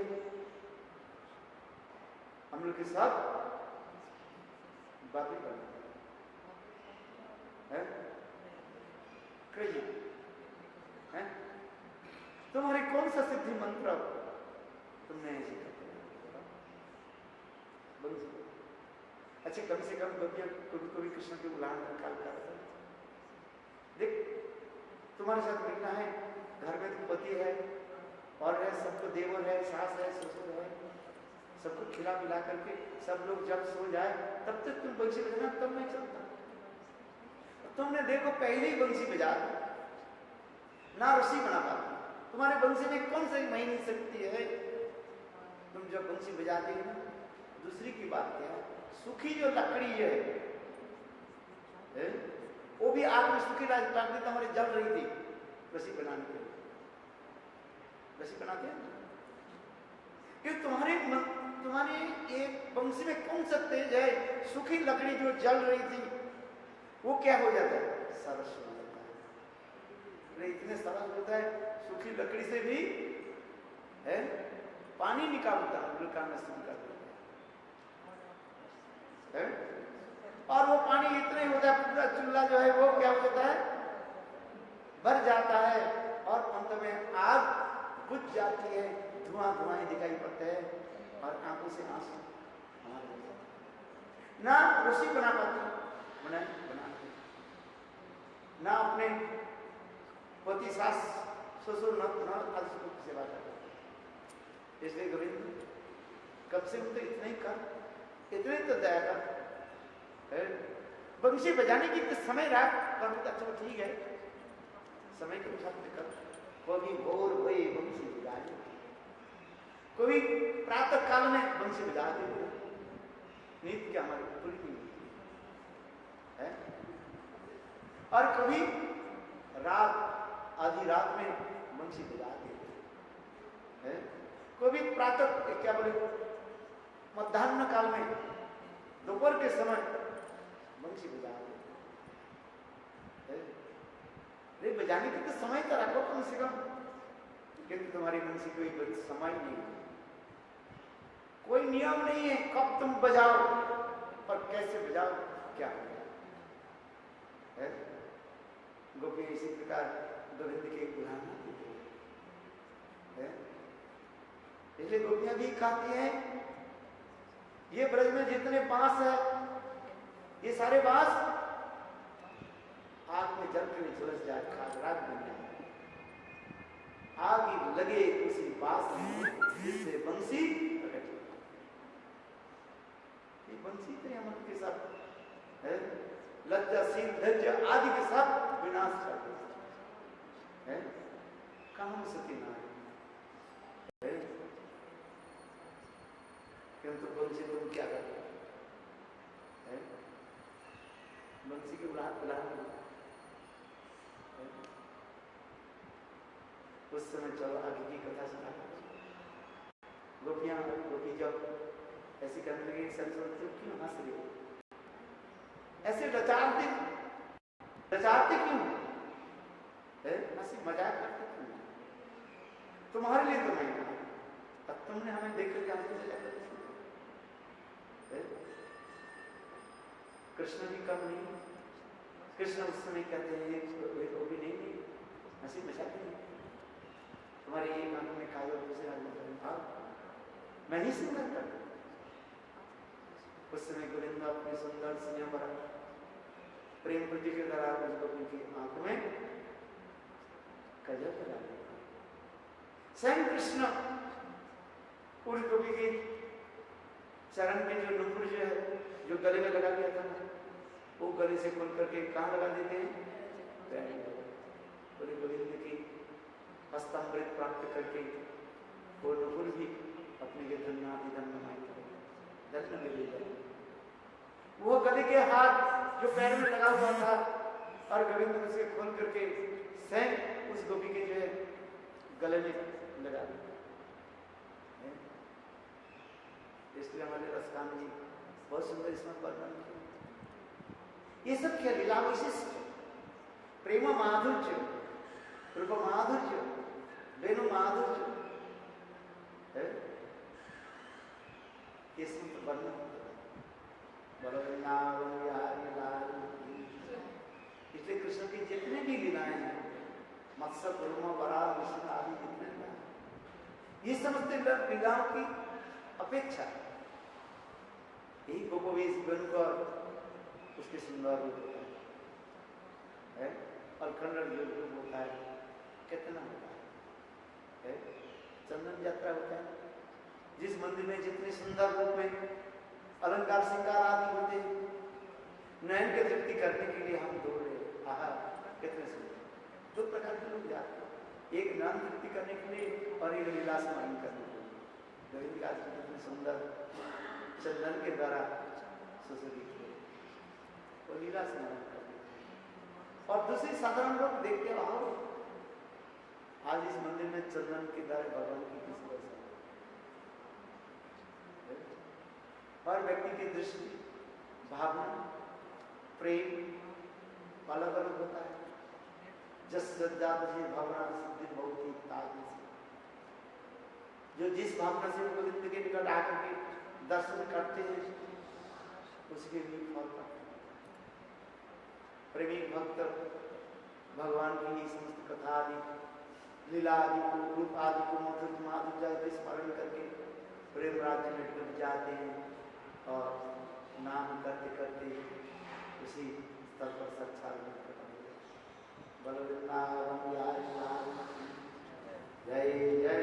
हम लोग के साथ बातें करना है है? तुम्हारे कौन सा सिद्धि मंत्र तुमने ऐसे बंसी? अच्छा कम से कम गोपियां कभी कृष्ण के उल्लांघन निकाल कर देख तुम्हारे साथ मिलना है, घर में तो पति है और है, सबको देवर है, सास है, ससुर है, सबको खिला पिला करके सब लोग जब सो जाए तब तक तुम बंसी बजाना, तब मैं चलता। तुमने देखो पहले ही बंसी बजा ना रस्सी बना पाती। तुम्हारे बंसी में कौन सी महीनी शक्ति है? तुम जब बंसी बजाते हो ना, दूसरी की बात क्या है, सूखी जो लकड़ी है वो भी आग में सूखी लकड़ी हमारे जल रही थी रस्सी बनाने के लिए, रस्सी बनाते हैं कि तुम्हारे एक बंसी में कौन सा तेज है? सूखी लकड़ी जो जल रही थी वो क्या हो जाता है? सरस हो जाता है। इतने सरस होता है सूखी लकड़ी से भी है पानी निकालता है, निकालना शुरू कर देता है और वो पानी इतना ही होता है पूरा चूल्हा जो है वो क्या हो जाता है? भर जाता है और अंत में आग बुझ जाती है, धुआं ही दिखाई पड़ता है और आंखों से आंसू ना रस्सी बना पाती बना ना अपने पति सास ससुर न सेवा करते। इसलिए गोविंद कब से तो इतना ही कर, इतने तो दया कर। बंसी बजाने की तो समय रात कर तो अच्छा ठीक है, समय के अनुसार कर। कभी भोर भई बंसी बजाए, कभी प्रातः काल में बंसी बजाते हुए नींद क्या हमारी पूरी नींद है, और कभी रात आधी रात में बंसी बजाते हैं, कभी प्रातः क्या बोले मध्याह्न काल में दोपहर के समय बंसी बजाते हैं। बजाने के तो समय तो रखो कम से कम, किंतु तुम्हारी बंसी कोई समय नहीं है, कोई नियम नहीं है कब तुम बजाओ और कैसे बजाओ क्या है। गोपी इसी प्रकार गोविंद के बुलाना है, इसलिए गोपियां भी खाती हैं। ये ब्रज में जितने बांस है ये सारे बांस आग में जल के झुलस जाए, खाक बन जाए, आग लगे उसी बांस में जिससे बंसी प्रकट हो। ये बंसी तो हम के साथ है लज्जा सील धज्जा आदि के साथ विनाश कर है। कहां सती नारी है, किंतु बंसी तुम क्या करते है? बंसी की बुला उस समय चलो आगे की कथा सुना। गोपी जब ऐसी करने लगी, सरस्वती क्यों हंस रही हो, ऐसे लचारते क्यों, हंसी मजाक करते क्यों? तुम्हारे लिए तो नहीं, अब तुमने हमें देख करके हमको मजाक करते। कृष्ण जी कम नहीं, कृष्ण उस समय कहते हैं वो भी नहीं, हंसी मजाक नहीं, तुम्हारी एक आंख में काजल, दूसरे आंख में मैं ही सुंदर कर। उस समय गोविंद अपने सुंदर स्नेह भरा प्रेम प्रति के द्वारा उनकी आंख में काजल लगा दिया। स्वयं कृष्ण उस गोपी के चरण के जो नुपुर जो है, जो गले में लगा दिया था, वो गले से खोल करके कहाँ लगा देते हैं? बोले गोविंद की हस्तामृत प्राप्त करके वो नुपुर भी अपने के धन्यवाद दर्शन ले लिया। वो गले के हाथ जो पैर में लगा हुआ था और गोविंद उसे खोल करके स्वयं उस गोपी के जो है गले में लगा दिया। इसलिए हमारे रसकान जी बहुत सुंदर इसमें वर्णन किया। ये सब क्या लीला विशिष्ट, प्रेम माधुर्य, रूप माधुर्य, वेणु माधुर्य, इसमें तो वर्णन इसलिए कृष्ण की जितने भी लीलाएं हैं, मत्स्य कुर्म वराह विष्णु आदि जितने ये समझते लीलाओं की अपेक्षा यही गोपवेश बनकर उसके सुंदर रूप होता है और खंडन जो रूप होता है कितना होता है। चंदन यात्रा होता है, जिस मंदिर में जितने सुंदर रूप में अलंकार श्रृंगार आदि होते हैं, नयन के तृप्ति करने के लिए हम दौड़े। आहा कितने सुंदर, दो प्रकार के लोग जाते हैं, एक नयन तृप्ति करने के लिए और एक लीला स्मरण करने के लिए। गोविंद का कितने सुंदर चंदन के द्वारा सुशोभित किए, वो लीला स्मरण करते। और दूसरी साधारण लोग देखते आओ आज इस मंदिर में चंदन के द्वारा भगवान की किस वजह से हर व्यक्ति की दृष्टि, भावना, प्रेम अलग अलग होता है। जस भावना सिद्धि बहुत ही ताकत से, जो जिस भावना से गोविंद के निकट आकर के दर्शन करते हैं उसके लिए फल पाते हैं। प्रेमी भक्त भगवान की समस्त कथा आदि, लीला आदि को, रूप आदि को मधुर माधुर्य स्मरण करके प्रेम राज्य में डूब जाते हैं और नाम करते करते उसी स्तर पर सच्चाई जय जय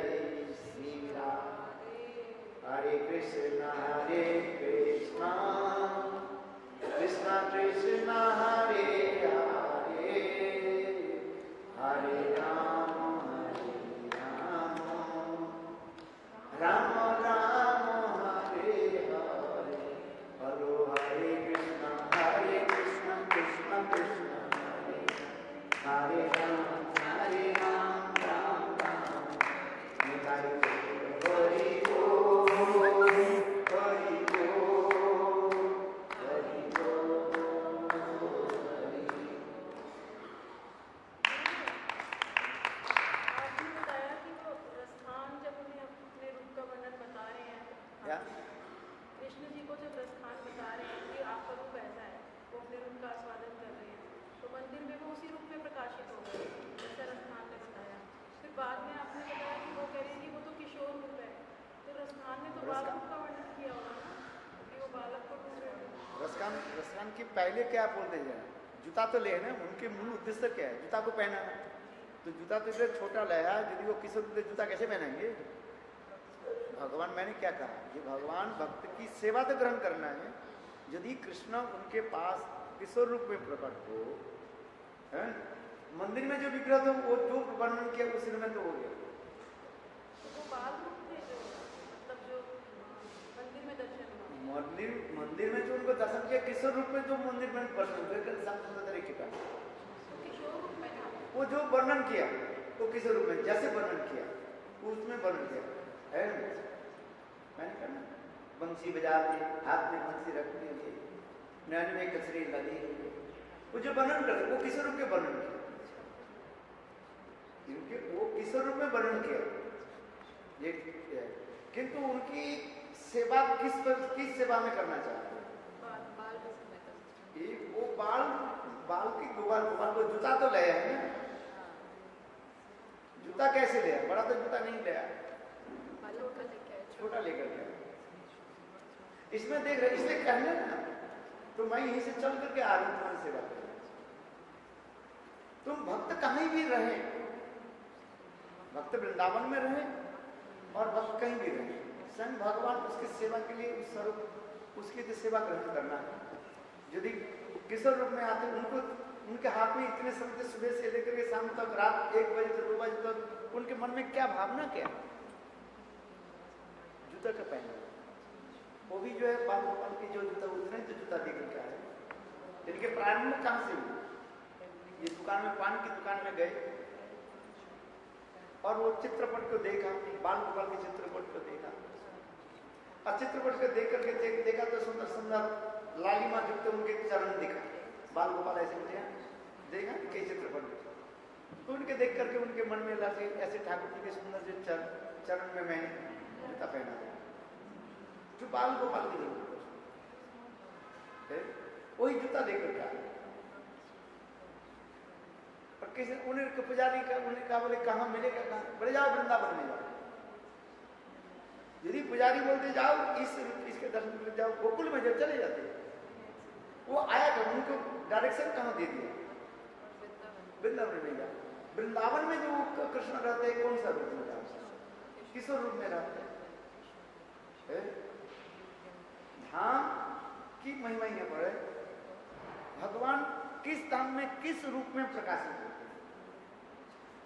श्री राम। हरे कृष्णा कृष्णा कृष्णा हरे हरे, हरे राम राम राम हरे हरे, हरो हरे कृष्णा कृष्णा कृष्णा हरे राम राम राम हरे हरि बोल हरि बोल हरि बोल हरि। आपने बताया कि वो रसखान जब उन्हें अपने रूप का वर्णन बता रहे हैं, क्या कृष्ण जी को जब रसखान बता रहे हैं कि आपका रूप ऐसा है, वो अपने रूप का आस्वादन कर रहे हैं, तो मंदिर में वो उसी रूप में प्रकाशित हो गए जैसा रसखान ने बताया। फिर बाद में आपने बताया कि वो कह रही थी वो तो किशोर रूप है, तो रसखान ने तो बाल रूप का वर्णन किया होगा ना, कि वो बालक को ढूंढ रहे थे। रसखान के पहले क्या बोलते हैं, जूता तो ले ना, उनके मूल उद्देश्य क्या है, जूता को पहनाना। तो जूता तो इतना छोटा लाया, यदि वो किशोर जूता कैसे पहनाएंगे? भगवान, मैंने क्या कहा, ये भगवान भक्त की सेवा तो ग्रहण करना है। यदि कृष्ण उनके पास किशोर रूप में प्रकट हो, है मंदिर में जो विग्रह था वो जो वर्णन किया उसी में तो हो गया। तो वो बाल रूप थे जो मतलब जो मंदिर में दर्शन हुआ, मंदिर में जो उनको दर्शन किया किशोर रूप में, जो मंदिर में वर्णन किया तो किशोर रूप में था वो जो वर्णन किया वो किस रूप में जैसे वर्णन किया उसमें वर्णन किया है ना? मैंने कहा ना, बंसी बजाते, हाथ में बंसी रखने के, नैन में कचरे लगे, वो जो वर्णन कर वो किस रूप में वर्णन किया, क्योंकि वो किस रूप में वर्णन किया ये, किंतु उनकी सेवा किस सेवा में करना चाहते हैं? वो बाल की गोपाल को जूता तो ले है ना, जूता कैसे लिया? बड़ा तो जूता नहीं लिया, छोटा लेकर गया। इसमें देख रहे, इसलिए कहने ना, तो मैं यहीं से चल करके आ रही हूं तुम्हारी सेवा करने। तुम भक्त कहीं भी रहे, भक्त वृंदावन में रहे और भक्त कहीं भी रहे, स्वयं भगवान उसकी सेवा के लिए उस स्वरूप उसकी तो सेवा ग्रहण करना है। यदि किशोर रूप में आते, उनको उनके हाथ में इतने समय सुबह से लेकर के शाम तक, रात 1 बजे से 2 बजे तक, उनके मन में क्या भावना, क्या जूता का पहना, वो भी जो है बाल गोपाल की जो जूता, उतने तो जूता देकर के आए। इनके प्रारंभ कहां से हुए? ये दुकान में, पान की दुकान में गए और वो चित्रपट को देखा, बाल गोपाल के चित्रपट को देखा, और चित्रपट को देख करके देखा तो सुंदर सुंदर लालिमा युक्त उनके चरण दिखा, बाल गोपाल ऐसे मुझे देखा कई चित्रपट, तो उनके देख करके उनके मन में लगे ऐसे ठाकुर जी के सुंदर जो चरण में मैंने जूता पहना जो बाल गोपाल की है, वही जूता लेकर के आए। और किसी उन्हें पुजारी का, उन्हें कहा, बोले कहाँ मिलेगा, कहाँ? बोले जाओ वृंदावन में जाओ। यदि पुजारी बोलते जाओ इसके दर्शन में जाओ, गोकुल में जब चले जाते, वो आया था, उनको डायरेक्शन कहाँ दे दिया? वृंदावन में जाओ। वृंदावन में जो कृष्ण रहते हैं, कौन सा रूप में रहते हैं? किस रूप में रहते हैं? धाम की महिमा ही पड़े, भगवान किस धाम में किस रूप में प्रकाशित होते हैं,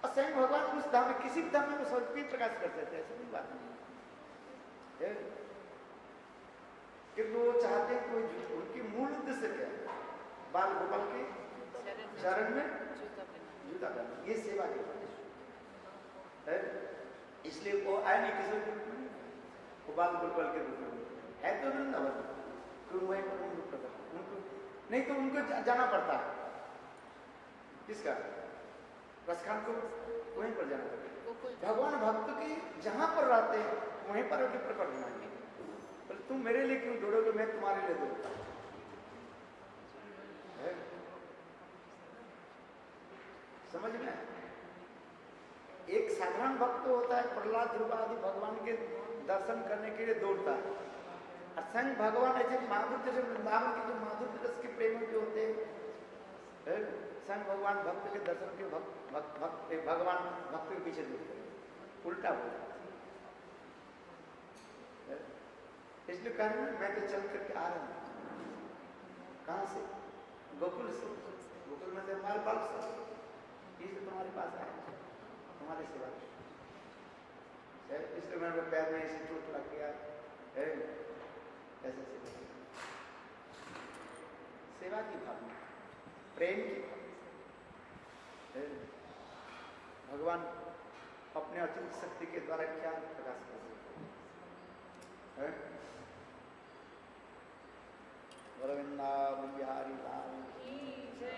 और स्वयं भगवान उस धाम में किसी भी धाम में स्वरूप भी प्रकाश कर सकते हैं, ऐसी कोई बात नहीं है। कि वो चाहते हैं कोई, उनकी मूल उद्देश्य क्या है? बाल गोपाल के चरण में जूता करना, ये सेवा के है। इसलिए वो आए नहीं किसी रूप में, वो बाल गोपाल के रूप में है, तो वृंदावन वहीं पर उनको नहीं तो उनको जाना पड़ता है, किसका? रसखान को वहीं पर जाना पड़ता है। भगवान भक्त की जहां पर रहते हैं वहीं पर उनकी प्रकट होना है। तुम मेरे लिए क्यों दौड़ोगे, मैं तुम्हारे लिए दौड़ता है। समझ में? एक साधारण भक्त होता है, प्रहलाद ध्रुव आदि भगवान के दर्शन करने के लिए दौड़ता है, और स्वयं भगवान ऐसे माधुर्य जैसे वृंदावन के जो माधुर्य रस के प्रेमी जो होते हैं, स्वयं भगवान भक्त के दर्शन के भगवान भक्त के पीछे दौड़ते हैं, उल्टा बोलता। इसलिए कह रहे हैं मैं तो चल करके आ रहा हूँ, कहाँ से? गोकुल से। गोकुल में से हमारे पास से तुम्हारे पास आए, तुम्हारी सेवा। इसलिए मेरे पैर में ऐसी चोट लग गया है, ऐसे सेवा की भावना, प्रेम की भावना। भगवान अपने अचिंत शक्ति के द्वारा क्या प्रकाश कर सकते हैं? वृंदावन बिहारी लाल की जय।